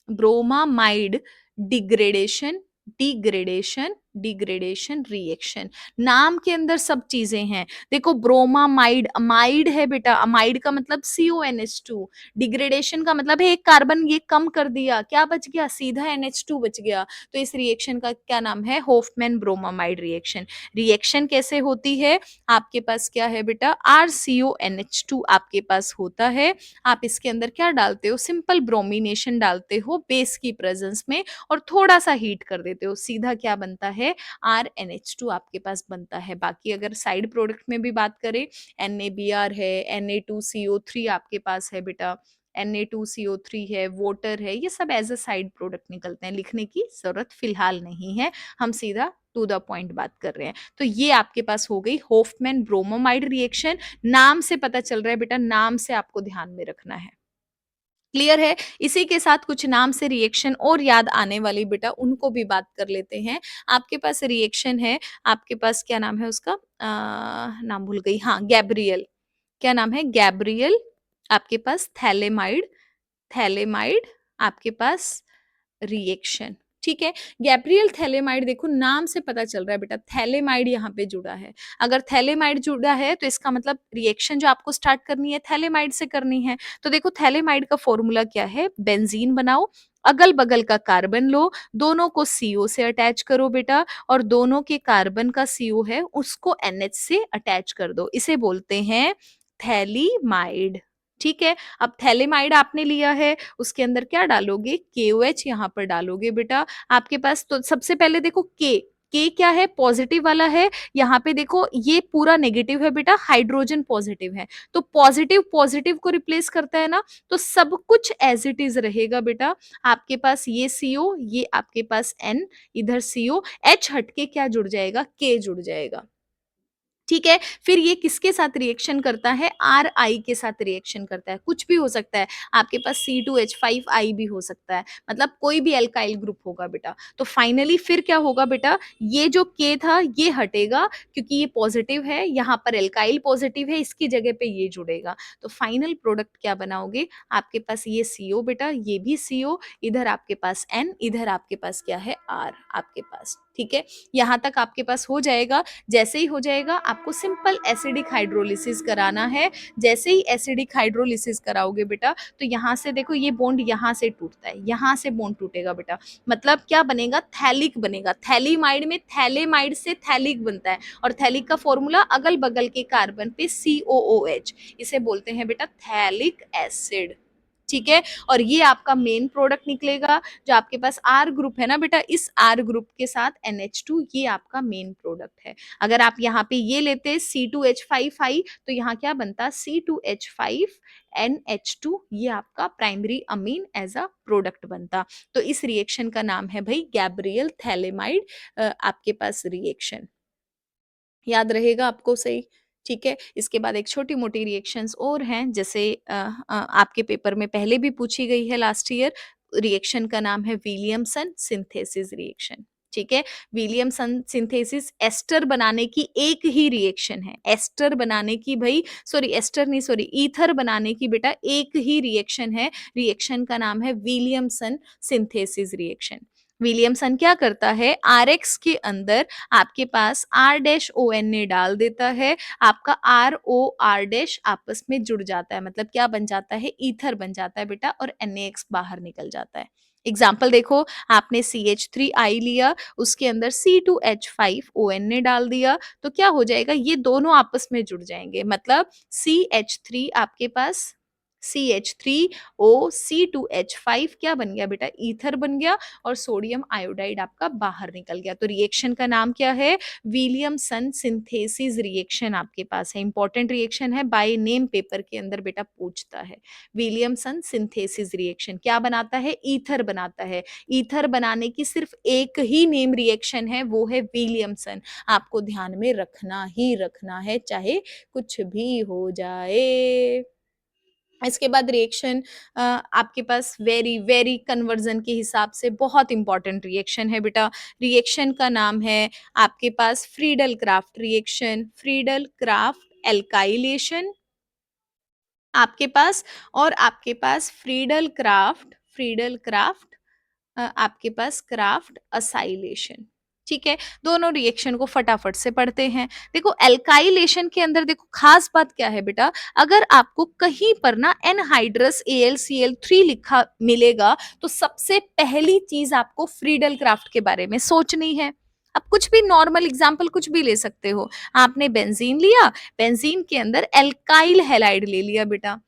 bromamide degradation degradation degradation reaction. नाम के अंदर सब चीजें हैं। देखो ब्रोमामाइड, अमाइड है बेटा, अमाइड का मतलब CONH2, डिग्रेडेशन का मतलब है एक कार्बन ये कम कर दिया, क्या बच गया, सीधा NH2 बच गया। तो इस रिएक्शन का क्या नाम है, होफमैन ब्रोमामाइड रिएक्शन। रिएक्शन कैसे होती है, आपके पास क्या है बेटा, RCONH2 आपके पास होता है। आप इसके अंदर क्या डालते हो, सिंपल ब्रोमिनेशन डालते हो बेस की प्रेजेंस में और थोड़ा सा हीट कर देते हो, सीधा क्या बनता है, RNH2 आपके पास बनता है। बाकी अगर साइड प्रोडक्ट में भी बात करें, NaBr है, Na2CO3 आपके पास है बेटा, Na2CO3 है, वाटर है, ये सब एज अ साइड प्रोडक्ट निकलते हैं, लिखने की जरूरत फिलहाल नहीं है, हम सीधा टू द पॉइंट बात कर रहे हैं। तो ये आपके पास हो गई होफमैन ब्रोमोमाइड रिएक्शन। नाम से पता चल रहा है बेटा, नाम से आपको ध्यान में रखना है। क्लियर है, इसी के साथ कुछ नाम से रिएक्शन और याद आने वाली बेटा, उनको भी बात कर लेते हैं। आपके पास रिएक्शन है, आपके पास क्या नाम है उसका, नाम भूल गई, हाँ गैब्रियल। क्या नाम है, गैब्रियल। आपके पास थैलेमाइड, थैलेमाइड आपके पास रिएक्शन। ठीक है, गैब्रियल थैलेमाइड, देखो नाम से पता चल रहा है बेटा, थैलेमाइड यहाँ पे जुड़ा है। अगर थैलेमाइड जुड़ा है तो इसका मतलब रिएक्शन जो आपको स्टार्ट करनी है थैलेमाइड से करनी है। तो देखो थैलेमाइड का फॉर्मूला क्या है, बेंजीन बनाओ, अगल बगल का कार्बन लो, दोनों को CO से अटैच करो बेटा, और दोनों के कार्बन का CO है उसको NH से अटैच कर दो, इसे बोलते हैं थैलीमाइड। ठीक है, अब थैलेमाइड आपने लिया है, उसके अंदर क्या डालोगे, KOH यहाँ पर डालोगे बेटा। आपके पास तो सबसे पहले देखो के क्या है, पॉजिटिव वाला है, यहाँ पे देखो ये पूरा नेगेटिव है बेटा, हाइड्रोजन पॉजिटिव है, तो पॉजिटिव पॉजिटिव को रिप्लेस करता है ना, तो सब कुछ एज इट इज रहेगा बेटा। आपके पास ये CO, ये आपके पास N, इधर CO, H हटके क्या जुड़ जाएगा, K जुड़ जाएगा। ठीक है, फिर ये किसके साथ रिएक्शन करता है, RI के साथ रिएक्शन करता है, कुछ भी हो सकता है, आपके पास C2H5I भी हो सकता है, मतलब कोई भी एल्काइल ग्रुप होगा बेटा। तो फाइनली फिर क्या होगा बेटा, ये जो K था ये हटेगा क्योंकि ये पॉजिटिव है, यहाँ पर एल्काइल पॉजिटिव है, इसकी जगह पे ये जुड़ेगा। तो फाइनल प्रोडक्ट क्या बनाओगे, आपके पास ये CO बेटा, ये भी CO, इधर आपके पास N, इधर आपके पास क्या है R आपके पास। ठीक है? यहाँ तक आपके पास हो जाएगा। जैसे ही हो जाएगा आपको सिंपल एसिडिक हाइड्रोलिसिस कराना है। जैसे ही एसिडिक हाइड्रोलिसिस कराओगे बेटा, तो यहाँ से देखो ये बॉन्ड यहाँ से टूटता है, यहाँ से बॉन्ड टूटेगा बेटा। मतलब क्या बनेगा? थैलिक बनेगा। थैलीमाइड में थैलेमाइड से थैलिक बनता है और थैलिक का फॉर्मूला अगल-बगल के कार्बन पे COOH, इसे बोलते हैं बेटा थैलिक एसिड। ठीक है? और ये आपका मेन प्रोडक्ट निकलेगा। जो आपके पास आर ग्रुप है ना बेटा, इस आर ग्रुप के साथ NH2, ये आपका मेन प्रोडक्ट है। अगर आप यहाँ पे ये लेते C2H5 तो यहाँ क्या बनता? C2H5NH2, ये आपका primary amine as a product बनता। तो इस रिएक्शन का नाम है भाई गैब्रियल थैलेमाइड आपके पास रिएक्शन। याद रहेगा आपको? सही। ठीक है। इसके बाद एक छोटी मोटी रिएक्शंस और हैं, जैसे आपके पेपर में पहले भी पूछी गई है लास्ट ईयर। रिएक्शन का नाम है विलियमसन सिंथेसिस रिएक्शन। ठीक है। विलियमसन सिंथेसिस एस्टर बनाने की एक ही रिएक्शन है। एस्टर बनाने की भाई, सॉरी एस्टर नहीं, सॉरी ईथर बनाने की बेटा एक ही रिएक्शन है। रिएक्शन का नाम है विलियमसन सिंथेसिस रिएक्शन। विलियमसन क्या करता है? आरएक्स के अंदर आपके पास R dash O N A डाल देता है। आपका आर ओ आर डैश आपस में जुड़ जाता है, मतलब क्या बन जाता है? ईथर बन जाता है बेटा, और NaX बाहर निकल जाता है। एग्जाम्पल देखो, आपने CH3I लिया, उसके अंदर C2H5ONA डाल दिया, तो क्या हो जाएगा? ये दोनों आपस में जुड़ जाएंगे, मतलब CH3 आपके पास CH3O, C2H5 क्या बन गया बेटा? ईथर बन गया, और सोडियम आयोडाइड आपका बाहर निकल गया। तो रिएक्शन का नाम क्या है? विलियमसन सिंथेसिस रिएक्शन आपके पास है। इंपॉर्टेंट रिएक्शन है, बाय नेम पेपर के अंदर बेटा पूछता है। विलियमसन सिंथेसिस रिएक्शन क्या बनाता है? ईथर बनाता है। ईथर बनाने की सिर्फ एक ही नेम रिएक्शन है, वो है विलियमसन। आपको ध्यान में रखना ही रखना है, चाहे कुछ भी हो जाए। इसके बाद रिएक्शन आपके पास वेरी वेरी कन्वर्जन के हिसाब से बहुत इंपॉर्टेंट रिएक्शन है बेटा। रिएक्शन का नाम है आपके पास Friedel Crafts reaction, Friedel Crafts alkylation आपके पास, और आपके पास फ्रीडल क्राफ्ट आपके पास क्राफ्ट असाइलेशन। ठीक है। दोनों रिएक्शन को फटाफट से पढ़ते हैं। देखो एल्काइलेशन के अंदर देखो खास बात क्या है बेटा, अगर आपको कहीं पर ना एनहाइड्रस AlCl3 लिखा मिलेगा, तो सबसे पहली चीज आपको फ्रीडल क्राफ्ट के बारे में सोचनी है। अब कुछ भी नॉर्मल एग्जांपल कुछ भी ले सकते हो। आपने बेंजीन लिया, बेंजीन के अंदर एल्काइल हैलाइड ले लिया बेटा।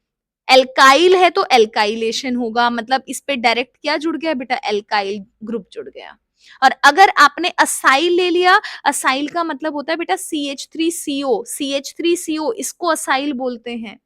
एल्काइल है तो एल्काइलेशन होगा, मतलब इस पे डायरेक्ट क्या जुड़ गया बेटा? एल्काइल ग्रुप जुड़ गया। और अगर आपने असाइल ले लिया, असाइल का मतलब होता है बेटा CH3CO, CH3CO इसको असाइल बोलते हैं।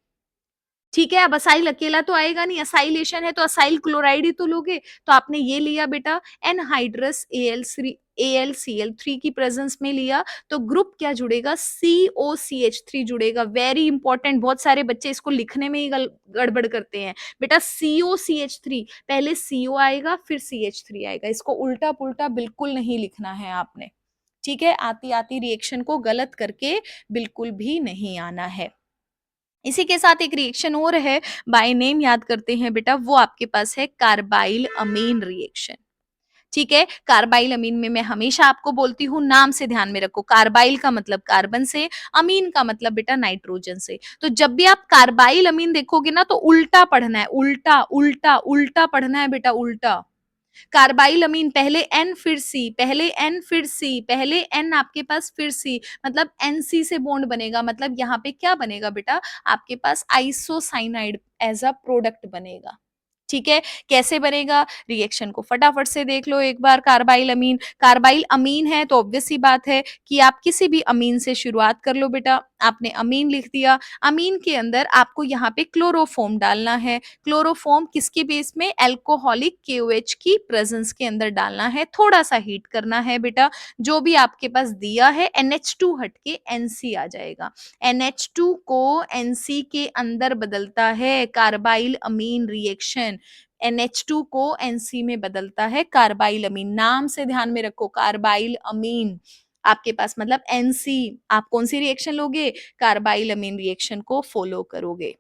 ठीक है। अब असाइल अकेला तो आएगा नहीं, असाइलेशन है तो असाइल क्लोराइड ही तो लोगे। तो आपने ये लिया बेटा एनहाइड्रस AlCl3 की प्रेजेंस में लिया, तो ग्रुप क्या जुड़ेगा? COCH3 जुड़ेगा। वेरी इंपॉर्टेंट, बहुत सारे बच्चे इसको लिखने में ही गड़बड़ करते हैं बेटा। COCH3, पहले CO आएगा फिर CH3 आएगा, इसको उल्टा पुल्टा बिल्कुल नहीं लिखना है आपने। ठीक है। आती आती रिएक्शन को गलत करके बिल्कुल भी नहीं आना है। इसी के साथ एक रिएक्शन और है, बाय नेम याद करते हैं बेटा, वो आपके पास है कार्बाइल अमीन रिएक्शन। ठीक है। कार्बाइल अमीन में मैं हमेशा आपको बोलती हूँ, नाम से ध्यान में रखो, कार्बाइल का मतलब कार्बन से, अमीन का मतलब बेटा नाइट्रोजन से। तो जब भी आप कार्बाइल अमीन देखोगे ना, तो उल्टा पढ़ना है, उल्टा उल्टा उल्टा पढ़ना है बेटा, उल्टा। कार्बाइल अमीन पहले एन फिर सी, पहले एन फिर सी, पहले एन आपके पास फिर सी, मतलब NC से बॉन्ड बनेगा, मतलब यहाँ पे क्या बनेगा बेटा? आपके पास आइसोसाइनाइड एज अ प्रोडक्ट बनेगा। ठीक है। कैसे बनेगा? रिएक्शन को फटाफट से देख लो एक बार। कार्बाइल अमीन है तो ऑब्वियस सी बात है कि आप किसी भी अमीन से शुरुआत कर लो बेटा। आपने अमीन लिख दिया, अमीन के अंदर आपको यहाँ पे क्लोरोफॉर्म डालना है। क्लोरोफॉर्म किसके बेस में? एल्कोहलिक KOH की प्रेजेंस के अंदर डालना है, थोड़ा सा हीट करना है बेटा। जो भी आपके पास दिया है NH2 हट के NC आ जाएगा। NH2 को NC के अंदर बदलता है कार्बाइल अमीन रिएक्शन। NH2 को NC में बदलता है कार्बाइल अमीन। नाम से ध्यान में रखो, कार्बाइल अमीन आपके पास मतलब NC। आप कौन सी रिएक्शन लोगे? कार्बाइल अमीन रिएक्शन को फॉलो करोगे।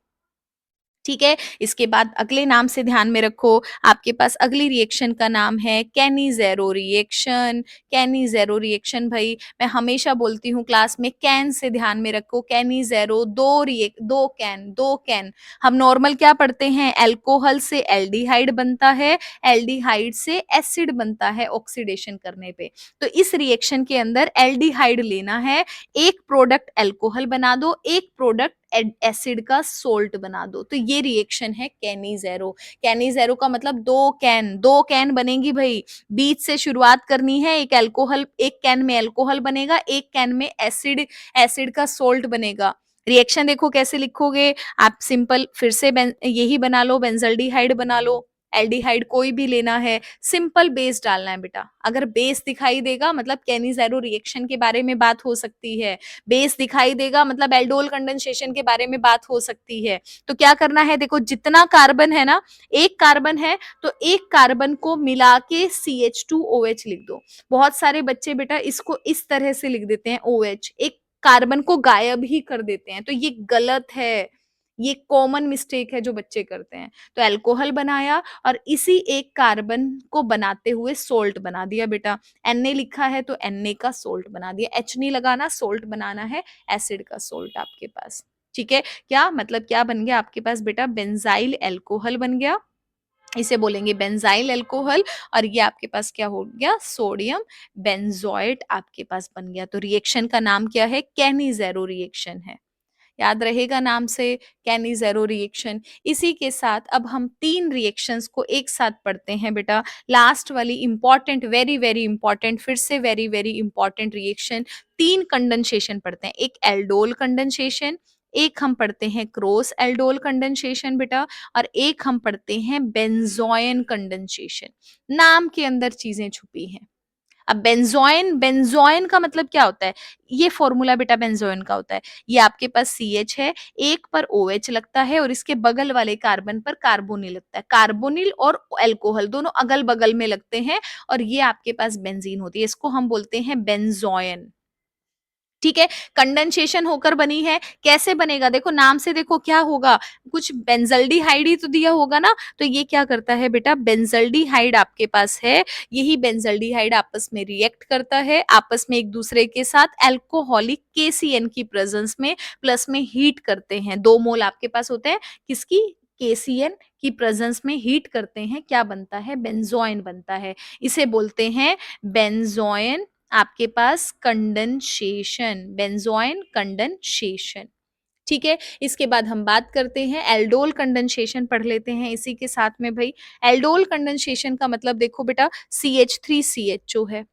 ठीक है? इसके बाद अगले नाम से ध्यान में रखो, आपके पास अगली रिएक्शन का नाम है कैनी-ज़ेरो रिएक्शन। कैनी-ज़ेरो रिएक्शन भई मैं हमेशा बोलती हूँ क्लास में कैन से ध्यान में रखो, कैनी-ज़ेरो 2 कैन 2 कैन। हम नॉर्मल क्या पढ़ते हैं? अल्कोहल से एल्डिहाइड बनता है, एल्डिहाइड से एसिड बनता है ऑक्सीडेशन करने पे। तो इस रिएक्शन के अंदर एल्डिहाइड लेना है, एक प्रोडक्ट अल्कोहल बना दो, एक प्रोडक्ट एसिड का सोल्ट बना दो, तो ये रिएक्शन है कैनी-ज़ेरो। कैनी-ज़ेरो का मतलब 2 कैन बनेगी भाई, बीच से शुरुआत करनी है, एक कैन में अल्कोहल बनेगा, एक कैन में एसिड एसिड का सोल्ट बनेगा। रिएक्शन देखो कैसे लिखोगे आप, सिंपल फिर से यही बना लो, बेंजल्डिहाइड बना लो, एल्डिहाइड कोई भी लेना है, सिंपल बेस डालना है बेटा। अगर बेस दिखाई देगा मतलब कैनी-ज़ेरो रिएक्शन के बारे में बात हो सकती है। बेस दिखाई देगा मतलब एल्डोल कंडेंसेशन के बारे में बात हो सकती है। तो क्या करना है, देखो जितना कार्बन है ना, एक कार्बन है तो एक कार्बन को मिला के CH2OH लिख दो। बहुत सारे बच्चे बेटा इसको इस तरह से लिख देते हैं OH, एक कार्बन को गायब ही कर देते हैं, तो ये गलत है। ये कॉमन मिस्टेक है जो बच्चे करते हैं। तो अल्कोहल बनाया और इसी एक कार्बन को बनाते हुए सोल्ट बना दिया बेटा। Na लिखा है तो Na का सोल्ट बना दिया, H नहीं लगाना, सोल्ट बनाना है, एसिड का सोल्ट आपके पास। ठीक है? क्या मतलब क्या बन गया आपके पास बेटा? बेंजाइल अल्कोहल बन गया। इसे बोलेंगे बेंजाइल अल्कोहल और ये आपके पास क्या हो गया? सोडियम बेंजोएट आपके पास बन गया। तो रिएक्शन का नाम क्या है? कैनी-ज़ेरो रिएक्शन है। याद रहेगा नाम से, कैनी-ज़ेरो रिएक्शन। इसी के साथ अब हम 3 रिएक्शंस को एक साथ पढ़ते हैं बेटा। लास्ट वाली इम्पोर्टेंट, वेरी, वेरी इम्पोर्टेंट, फिर से very, very important reaction, 3 condensation पढ़ते हैं। एक एल्डोल कंडेंसेशन, एक हम पढ़ते हैं क्रॉस एल्डोल कंडेंसेशन बेटा और एक हम पढ़ते हैं बेंज़ोइन कंडेंसेशन। नाम के अंदर चीज़ें छुपी हैं। अब बेंजोइन बेंजोइन का मतलब क्या होता है? ये फॉर्मूला बेटा बेंजोइन का होता है। ये आपके पास CH है, एक पर OH लगता है और इसके बगल वाले कार्बन पर कार्बोनिल लगता है। कार्बोनिल और अल्कोहल दोनों अगल-बगल में लगते हैं और ये आपके पास बेंजीन होती है। इसको हम बोलते हैं बेंजोइन। ठीक है, कंडेंसेशन होकर बनी है। कैसे बनेगा? देखो नाम से देखो क्या होगा, कुछ बेंजल्डिहाइड ही तो दिया होगा ना, तो ये क्या करता है बेटा? बेंजल्डिहाइड आपके पास है, यही बेंजल्डिहाइड आपस में रिएक्ट करता है, आपस में एक दूसरे के साथ अल्कोहलिक KCN की प्रेजेंस में प्लस में हीट करते हैं। 2 मोल आपके पास होते हैं, किसकी? KCN की प्रेजेंस में हीट करते हैं, क्या बनता है? बेंजोइन बनता है। इसे बोलते हैं बेंजोइन आपके पास कंडेंसेशन, बेंजोइन कंडेंसेशन। ठीक है, इसके बाद हम बात करते हैं एल्डोल कंडेंसेशन पढ़ लेते हैं इसी के साथ में भाई। एल्डोल कंडेंसेशन का मतलब देखो बेटा CH3CHO है।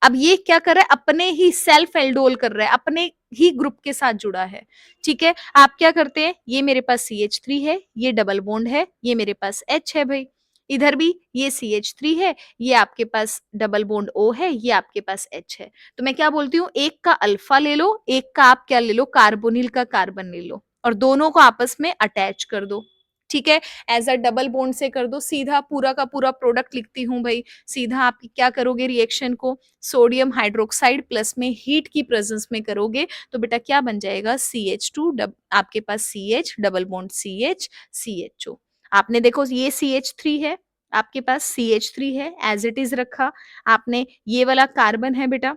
अब ये क्या कर रहा है? अपने ही सेल्फ एल्डोल कर रहा है, अपने ही ग्रुप के साथ जुड़ा है। ठीक है, आप क्या करते हैं? ये मेरे पास CH3 है, ये डबल बॉन्ड है, ये मेरे पास H है भाई। इधर भी ये CH3 है, ये आपके पास डबल बॉन्ड O है, ये आपके पास H है। तो मैं क्या बोलती हूँ? एक का अल्फा ले लो, एक का आप क्या ले लो? कार्बोनिल का कार्बन ले लो और दोनों को आपस में अटैच कर दो। ठीक है, एज अ डबल बॉन्ड से कर दो, सीधा पूरा का पूरा प्रोडक्ट लिखती हूँ भाई। सीधा आप क्या करोगे रिएक्शन को? सोडियम हाइड्रोक्साइड प्लस में हीट की प्रेजेंस में करोगे तो बेटा क्या बन जाएगा? CH2 आपके पास CH double bond CH CHO। आपने देखो ये CH3 है, आपके पास CH3 है, एज इट इज रखा। आपने ये वाला कार्बन है बेटा,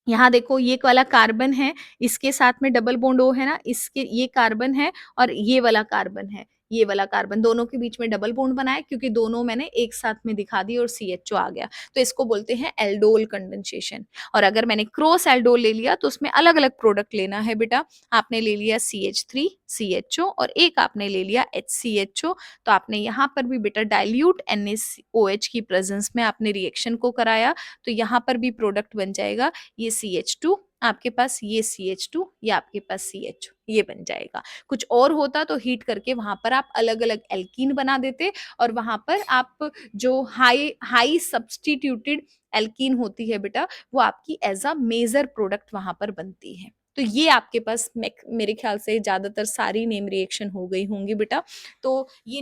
यहाँ देखो ये वाला कार्बन है, इसके साथ में डबल बॉन्ड O है ना, इसके ये कार्बन है और ये वाला कार्बन है, ये वाला कार्बन, दोनों के बीच में डबल बॉन्ड बनाया क्योंकि दोनों मैंने एक साथ में दिखा दी और CHO आ गया। तो इसको बोलते हैं एल्डोल कंडेंसेशन। और अगर मैंने क्रॉस एल्डोल ले लिया तो उसमें अलग-अलग प्रोडक्ट लेना है बेटा। आपने ले लिया CH3 CHO और एक आपने ले लिया HCHO, तो आपने यहाँ पर भी बेटा डाइल्यूट NaOH की प्रेजेंस में आपने रिएक्शन को कराया, तो यहाँ पर भी प्रोडक्ट बन जाएगा ये CH2 आपके पास, ये CH2, ये आपके पास CH, ये बन जाएगा। कुछ और होता तो हीट करके वहां पर आप अलग अलग एल्कीन बना देते और वहां पर आप जो हाई हाई सब्स्टिट्यूटेड एल्कीन होती है बेटा, वो आपकी एज अ मेजर प्रोडक्ट वहां पर बनती है। तो ये आपके पास मेरे ख्याल से ज्यादातर सारी नेम रिएक्शन हो गई होंगी बेटा। तो ये